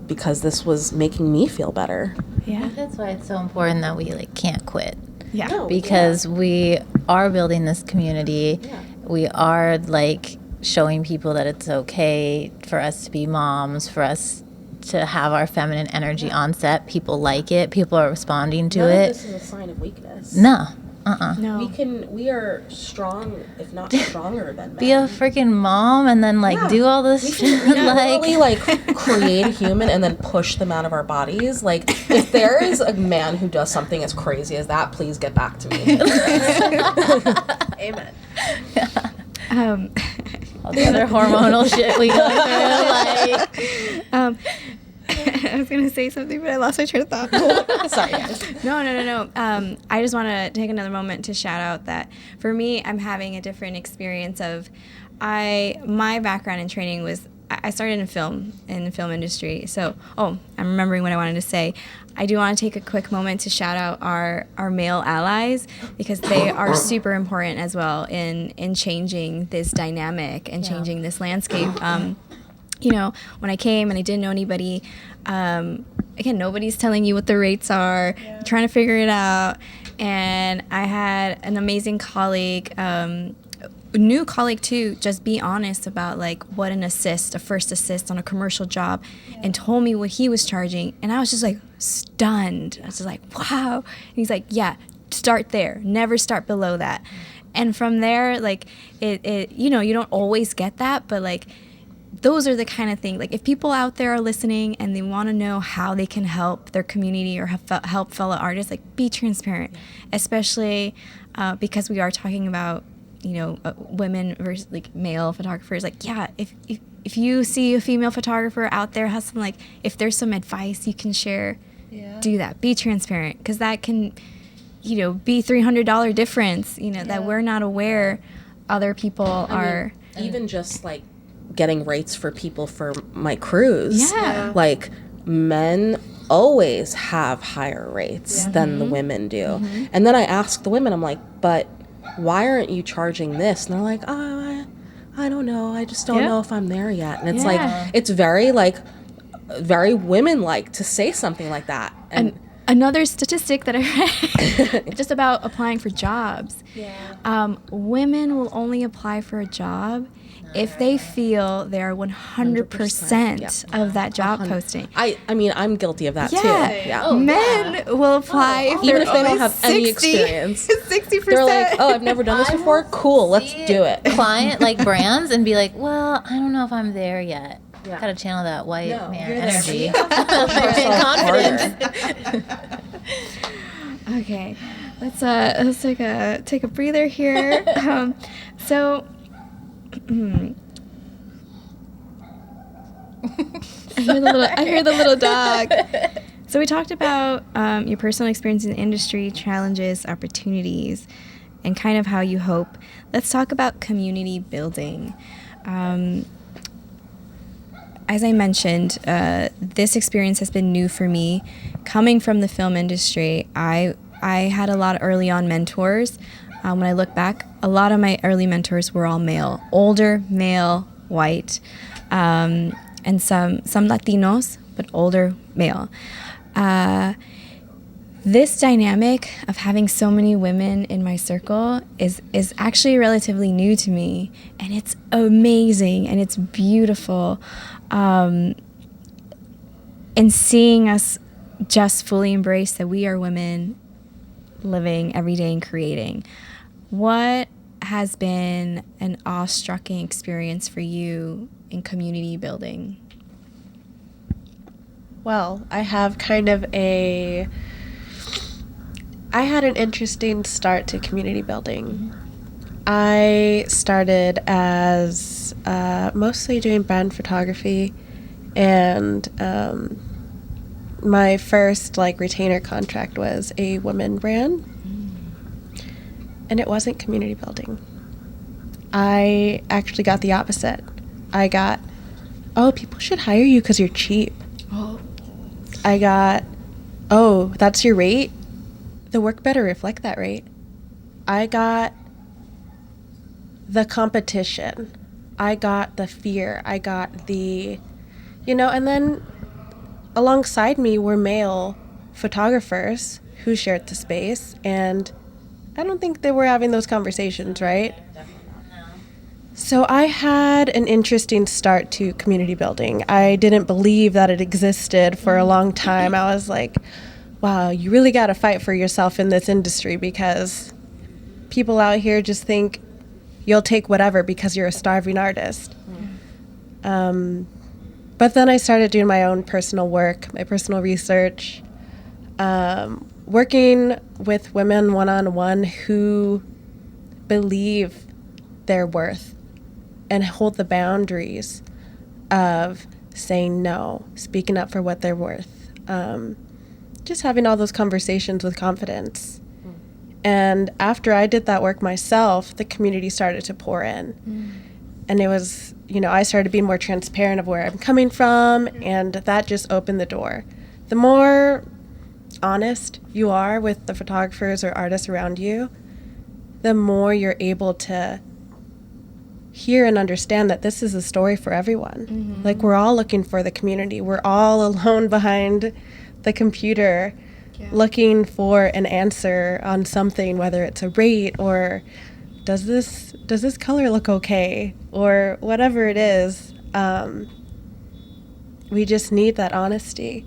because this was making me feel better. Yeah, that's why it's so important that we can't quit. Yeah. No, Because we are building this community. We are showing people that it's okay for us to be moms, for us to have our feminine energy on set. People like it. People are responding to None it. of this is a sign of weakness. No. No. We are strong, if not stronger than men. Be a freaking mom and then do all this shit. Literally create a human and then push them out of our bodies. Like, if there is a man who does something as crazy as that, please get back to me. Amen. All the other hormonal shit we go through. I was going to say something, but I lost my train of thought. Sorry, guys. No. I just want to take another moment to shout out that for me, I'm having a different experience of my background and training was, I started in the film industry. So, I'm remembering what I wanted to say. I do want to take a quick moment to shout out our male allies, because they are super important as well in changing this dynamic and changing this landscape. You know, when I came and I didn't know anybody, again, nobody's telling you what the rates are, trying to figure it out. And I had an amazing colleague, new colleague too, just be honest about what a first assist on a commercial job, and told me what he was charging. And I was just stunned. I was just wow. And he's like, yeah, start there. Never start below that. And from there, it you know, you don't always get that, but those are the kind of things, if people out there are listening and they want to know how they can help their community or help fellow artists, be transparent, especially because we are talking about, you know, women versus male photographers. If you see a female photographer out there hustling, if there's some advice you can share, do that. Be transparent, because that can, you know, be $300 difference, you know, that we're not aware other people are. Even just getting rates for people for my cruise. Yeah. Like, men always have higher rates than the women do. And then I asked the women, I'm like, but why aren't you charging this? And they're like, oh, I don't know. I just don't know if I'm there yet. And it's like, it's very, like, very women-like to say something like that. And another statistic that I read just about applying for jobs. Women will only apply for a job if they feel they're 100% of that job posting. I mean, I'm guilty of that too. Yeah. Men will apply if Even they're if they don't only have any experience. 60%. They're like, oh, I've never done this before. Cool, let's do it. Client, like brands, and be like, well, I don't know if I'm there yet. Gotta channel that white man energy. Confidence. Okay, let's take a breather here. So. I hear the little dog. So we talked about your personal experience in the industry, challenges, opportunities, and kind of how you hope. Let's talk about community building. As I mentioned, this experience has been new for me. Coming from the film industry, I had a lot of early on mentors. When I look back, a lot of my early mentors were all male, older, male, white, and some Latinos, but older, male. This dynamic of having so many women in my circle is actually relatively new to me, and it's amazing and it's beautiful. And seeing us just fully embrace that we are women living every day and creating. What has been an awe-striking experience for you in community building? Well, I have I had an interesting start to community building. I started as mostly doing brand photography, and my first retainer contract was a women brand, and it wasn't community building. I actually got the opposite. I got, oh, people should hire you because you're cheap. Oh. I got, oh, that's your rate? The work better reflect that rate. I got the competition. I got the fear. I got the, and then alongside me were male photographers who shared the space, and I don't think they were having those conversations, right? So I had an interesting start to community building. I didn't believe that it existed for a long time. I was like, wow, you really got to fight for yourself in this industry because people out here just think you'll take whatever because you're a starving artist. But then I started doing my own personal work, my personal research, working with women one-on-one who believe their worth and hold the boundaries of saying no, speaking up for what they're worth, just having all those conversations with confidence. And after I did that work myself, the community started to pour in. And it was, I started being more transparent of where I'm coming from, and that just opened the door. The more honest you are with the photographers or artists around you, the more you're able to hear and understand that this is a story for everyone. Like, we're all looking for the community. We're all alone behind the computer looking for an answer on something, whether it's a rate or does this color look okay or whatever it is. We just need that honesty.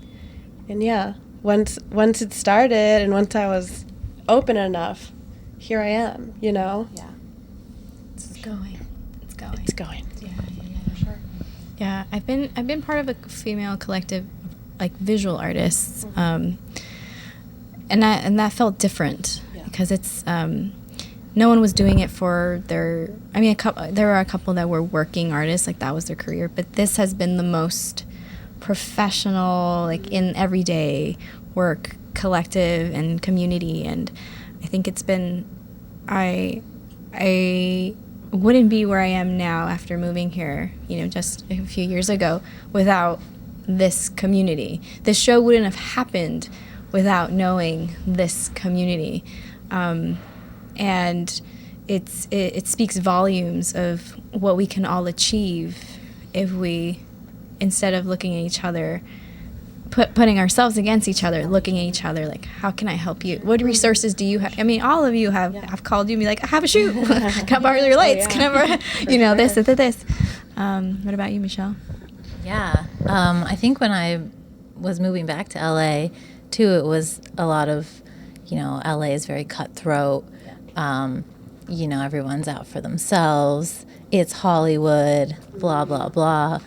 And once it started and once I was open enough, here I am, Yeah. It's going. It's going. For sure. Yeah, I've been part of a female collective, like visual artists, and that felt different because it's no one was doing it for their. I mean, there were a couple that were working artists, like that was their career, but this has been the most professional, like in everyday work, collective and community, and I think it's been I wouldn't be where I am now after moving here, just a few years ago, without this community. This show wouldn't have happened without knowing this community. And it speaks volumes of what we can all achieve if we, instead of looking at each other, putting ourselves against each other, looking at each other like, how can I help you? What resources do you have? I mean, all of you have. I've called you and be like, I have a shoot. Can I borrow your lights? Can I borrow, this. What about you, Michelle? Yeah. I think when I was moving back to LA, too, it was a lot of, LA is very cutthroat. Everyone's out for themselves. It's Hollywood, blah, blah, blah.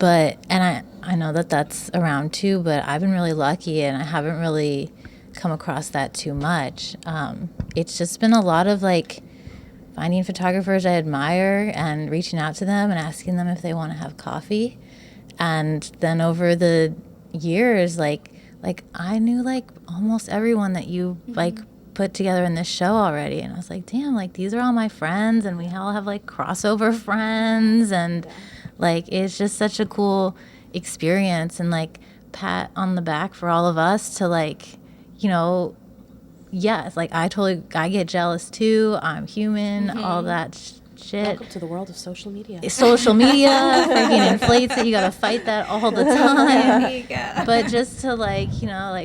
And I know that that's around too, but I've been really lucky and I haven't really come across that too much. It's just been a lot of like finding photographers I admire and reaching out to them and asking them if they want to have coffee. And then over the years, like I knew like almost everyone that you like put together in this show already. And I was like, damn, like these are all my friends and we all have like crossover friends and like it's just such a cool experience and like pat on the back for all of us to like, yes, like I get jealous too. I'm human, all that shit. Welcome to the world of social media. Social media freaking inflates it. You got to fight that all the time. But just to like,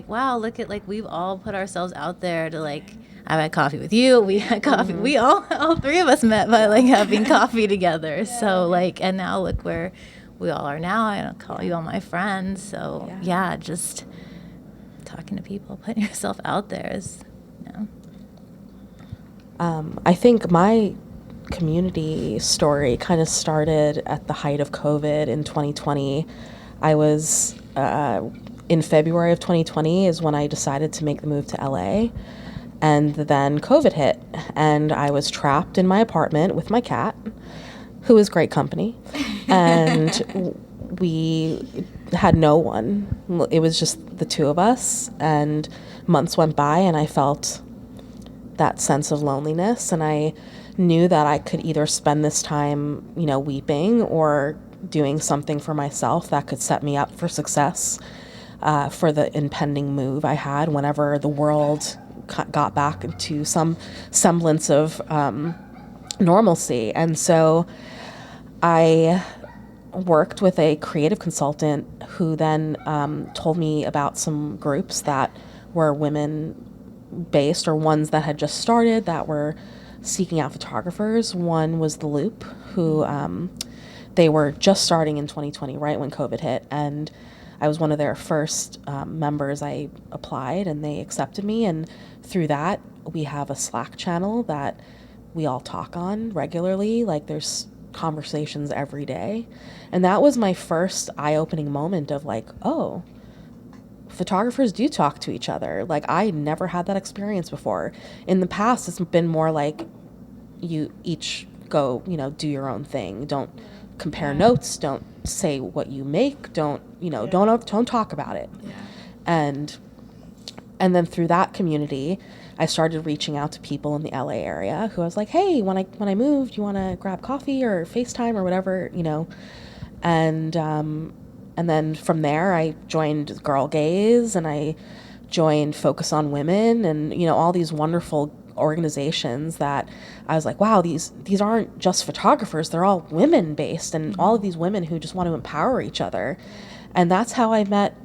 wow, look at like we've all put ourselves out there to like, I've had coffee with you. We had coffee. We all three of us met by like having coffee together. So like, and now look where we all are now. I don't call you all my friends. So yeah, just talking to people, putting yourself out there is, I think my community story kind of started at the height of COVID in 2020. I was in February of 2020 is when I decided to make the move to LA. And then COVID hit, and I was trapped in my apartment with my cat, who is great company. And we had no one. It was just the two of us, and months went by, and I felt that sense of loneliness, and I knew that I could either spend this time, weeping or doing something for myself that could set me up for success for the impending move I had whenever the world got back into some semblance of normalcy. And so I worked with a creative consultant who then told me about some groups that were women-based or ones that had just started that were seeking out photographers. One was The Loop, who they were just starting in 2020, right when COVID hit, and I was one of their first members. I applied and they accepted me, and through that we have a Slack channel that we all talk on regularly. Like there's conversations every day, and that was my first eye-opening moment of like, oh, photographers do talk to each other. Like I never had that experience before. In the past, it's been more like you each go, do your own thing. Don't compare notes. Don't say what you make. Don't talk about it. Yeah. And then through that community, I started reaching out to people in the LA area who I was like, hey, when I moved, you want to grab coffee or FaceTime or whatever, and then from there, I joined Girl Gaze and I joined Focus on Women and, all these wonderful organizations that I was like, wow, these aren't just photographers. They're all women based and all of these women who just want to empower each other. And that's how I met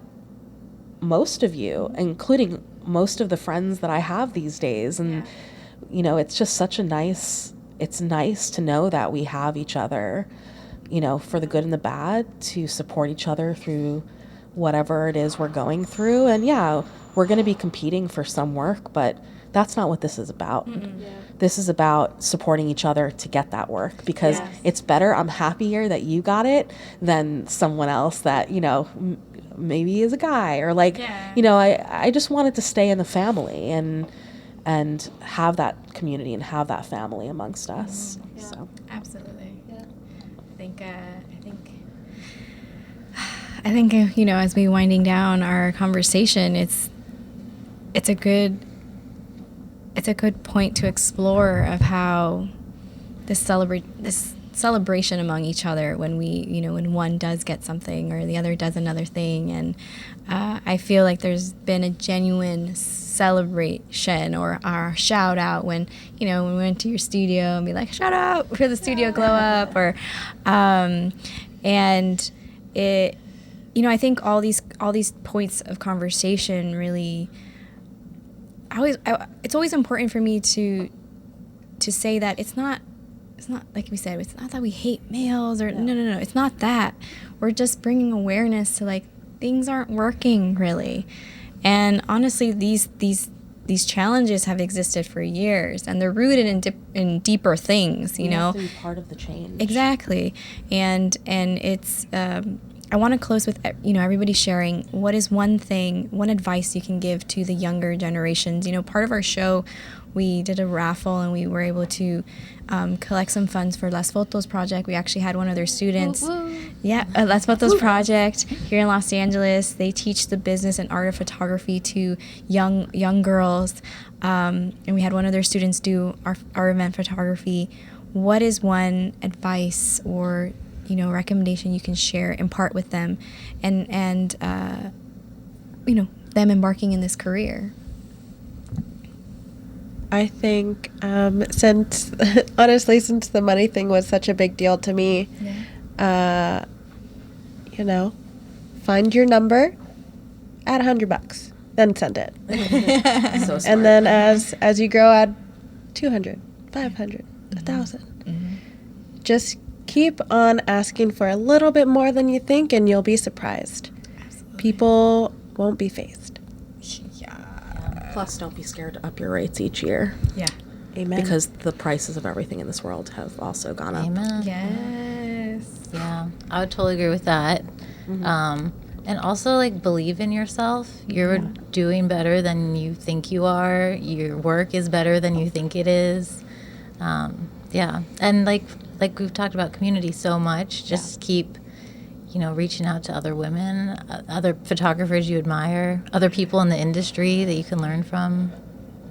most of you, including most of the friends that I have these days. And, it's just it's nice to know that we have each other, for the good and the bad, to support each other through whatever it is we're going through. And we're going to be competing for some work, but that's not what this is about. Mm-hmm. Yeah. This is about supporting each other to get that work, because it's better. I'm happier that you got it than someone else that, maybe is a guy or like, I just wanted to stay in the family and have that community and have that family amongst us. Mm-hmm. Yeah. So absolutely. Yeah. I think as we winding down our conversation, it's a good point to explore of how this celebration among each other when when one does get something or the other does another thing. And I feel like there's been a genuine celebration or our shout out when we went to your studio and be like, shout out for the studio glow up, or and it, I think all these points of conversation really, it's always important for me to say that it's not like we said, it's not that we hate males or no, it's not that. We're just bringing awareness to like things aren't working really. And honestly, these challenges have existed for years, and they're rooted in deeper things, you know. Have to be part of the change. Exactly. And it's I want to close with everybody sharing what is one advice you can give to the younger generations. Part of our show, we did a raffle and we were able to collect some funds for Las Fotos project. We actually had one of their students, Las Fotos project here in Los Angeles. They teach the business and art of photography to young girls, and we had one of their students do our event photography. What is one advice or recommendation you can share, impart with them, and them embarking in this career? I think since the money thing was such a big deal to me, find your number, add $100, then send it. So smart. And then as you grow, add 200, 500, 1,000. Just keep on asking for a little bit more than you think, and you'll be surprised. Absolutely. People won't be phased. Plus, don't be scared to up your rates each year. Yeah. Amen. Because the prices of everything in this world have also gone up. Amen. Yes. Yeah, I would totally agree with that. And also, like, believe in yourself. You're doing better than you think you are. Your work is better than you think it is. And like we've talked about community so much. Just keep, reaching out to other women, other photographers you admire, other people in the industry that you can learn from.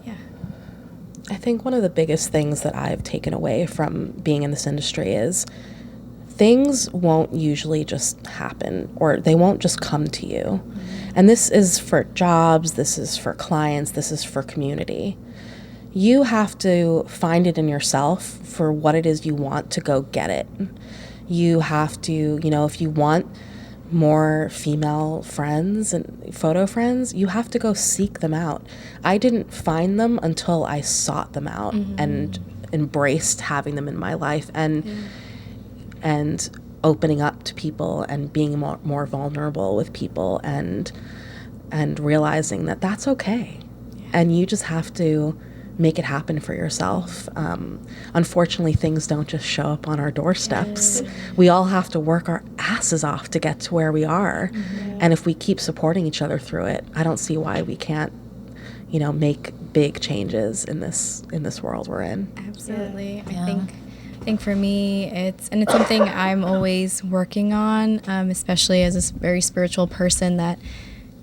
Yeah. I think one of the biggest things that I've taken away from being in this industry is things won't usually just happen, or they won't just come to you. And this is for jobs, this is for clients, this is for community. You have to find it in yourself for what it is you want to go get it. You have to, if you want more female friends and photo friends, you have to go seek them out. I didn't find them until I sought them out and embraced having them in my life and opening up to people and being more vulnerable with people and realizing that that's okay. And you just have to make it happen for yourself. Unfortunately, things don't just show up on our doorsteps. We all have to work our asses off to get to where we are. And if we keep supporting each other through it, I don't see why we can't, make big changes in this world we're in. Absolutely. Yeah. I think for me, it's something I'm always working on, especially as a very spiritual person, that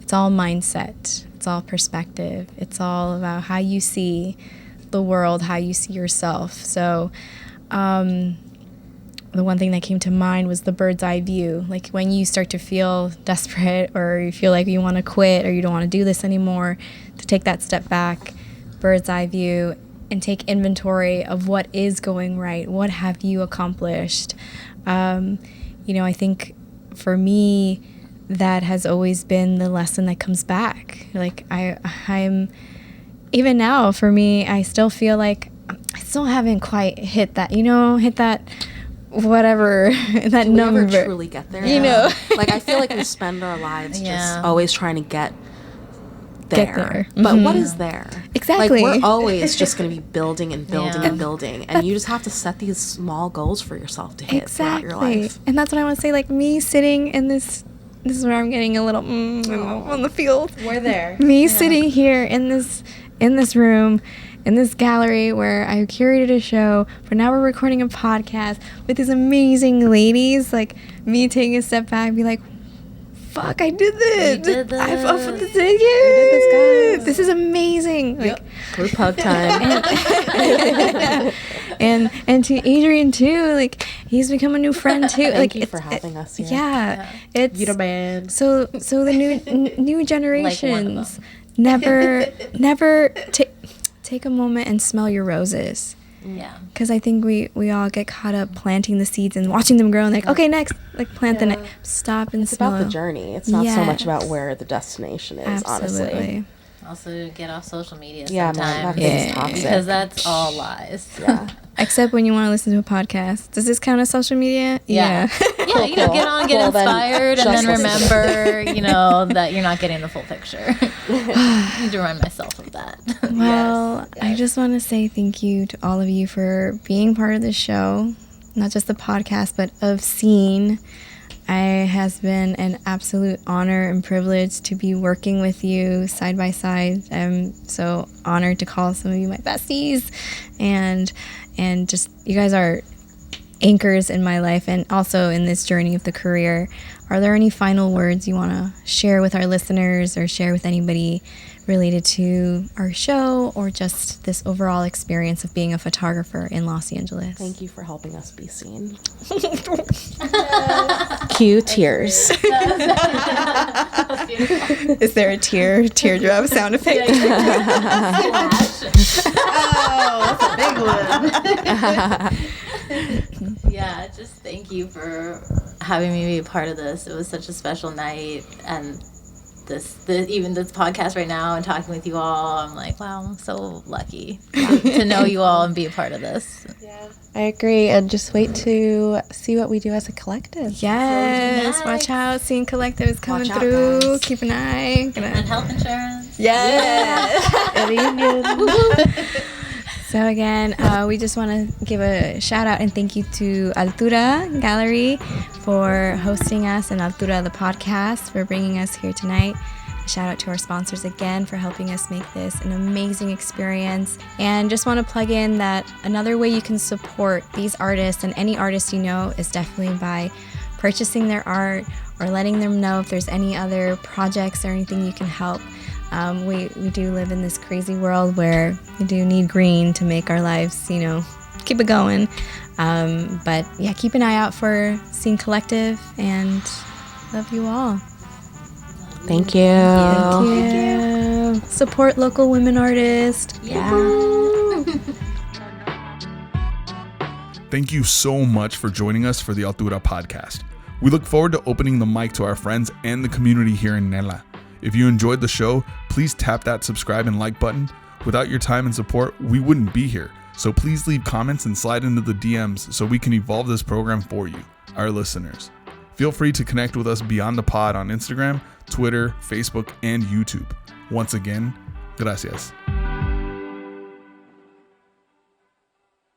it's all mindset. It's all perspective. It's all about how you see the world, how you see yourself. So the one thing that came to mind was the bird's eye view. Like when you start to feel desperate or you feel like you want to quit or you don't want to do this anymore, to take that step back, bird's eye view, and take inventory of what is going right. What have you accomplished? I think for me, that has always been the lesson that comes back. Like I'm even now, for me, I still feel like I still haven't quite hit that whatever, that number. We never truly get there. Like I feel like we spend our lives just always trying to get there. But what is there? Exactly. Like we're always just going to be building and building and building, and you just have to set these small goals for yourself to hit throughout your life. And that's what I want to say. Like me sitting in this is where I'm getting a little on the field. We're there. Me sitting here in this room, in this gallery where I curated a show, but now we're recording a podcast with these amazing ladies. Like me taking a step back and be like, fuck, I did this. You did this. I did We did this, guys. This is amazing. Like, Group hug time. and to Adrian too, like he's become a new friend too. Thank you for having us here. Yeah, it's You the man. so the new generations never take a moment and smell your roses. Yeah. Because I think we all get caught up planting the seeds and watching them grow and like, okay, next, like plant the next. Stop and It's smell. about the journey. It's not so much Yes. about where the destination is, honestly. Absolutely. Also, get off social media Yeah, man, sometimes. that thing's toxic. Because that's all lies. Yeah. Except when you want to listen to a podcast. Does this count as social media? Yeah. Yeah, you know, get on, get Well, then inspired, and then just listen. remember, you know, that you're not getting the full picture. I need to remind myself of that. Well, I just want to say thank you to all of you for being part of the show, not just the podcast, but of Scene. It has been an absolute honor and privilege to be working with you side by side. I'm so honored to call some of you my besties, and just you guys are anchors in my life and also in this journey of the career. Are there any final words you want to share with our listeners or share with anybody related to our show or just this overall experience of being a photographer in Los Angeles? Thank you for helping us be seen. Cue tears. Is there a teardrop sound effect? Oh, that's a big one. Yeah, just thank you for having me be a part of this. It was such a special night, and even this podcast right now and talking with you all, I'm like, wow, I'm so lucky to know you all and be a part of this. Yeah, I agree. And just wait to see what we do as a collective. Yes, Nice. watch out. Scene Collective is coming Watch out, through. guys. Keep an eye. And health insurance. Yes. A reunion. So again, we just want to give a shout out and thank you to Altura Gallery for hosting us and Altura the podcast for bringing us here tonight. A shout out to our sponsors again for helping us make this an amazing experience. And just want to plug in that another way you can support these artists and any artist you know is definitely by purchasing their art or letting them know if there's any other projects or anything you can help. We do live in this crazy world where we do need green to make our lives, you know, keep it going. But yeah, keep an eye out for Scene Collective and love you all. Thank you. Thank you. Support local women artists. Thank you so much for joining us for the Altura podcast. We look forward to opening the mic to our friends and the community here in Nela. If you enjoyed the show, please tap that subscribe and like button. Without your time and support, we wouldn't be here. So please leave comments and slide into the DMs so we can evolve this program for you, our listeners. Feel free to connect with us beyond the pod on Instagram, Twitter, Facebook, and YouTube. Once again, gracias.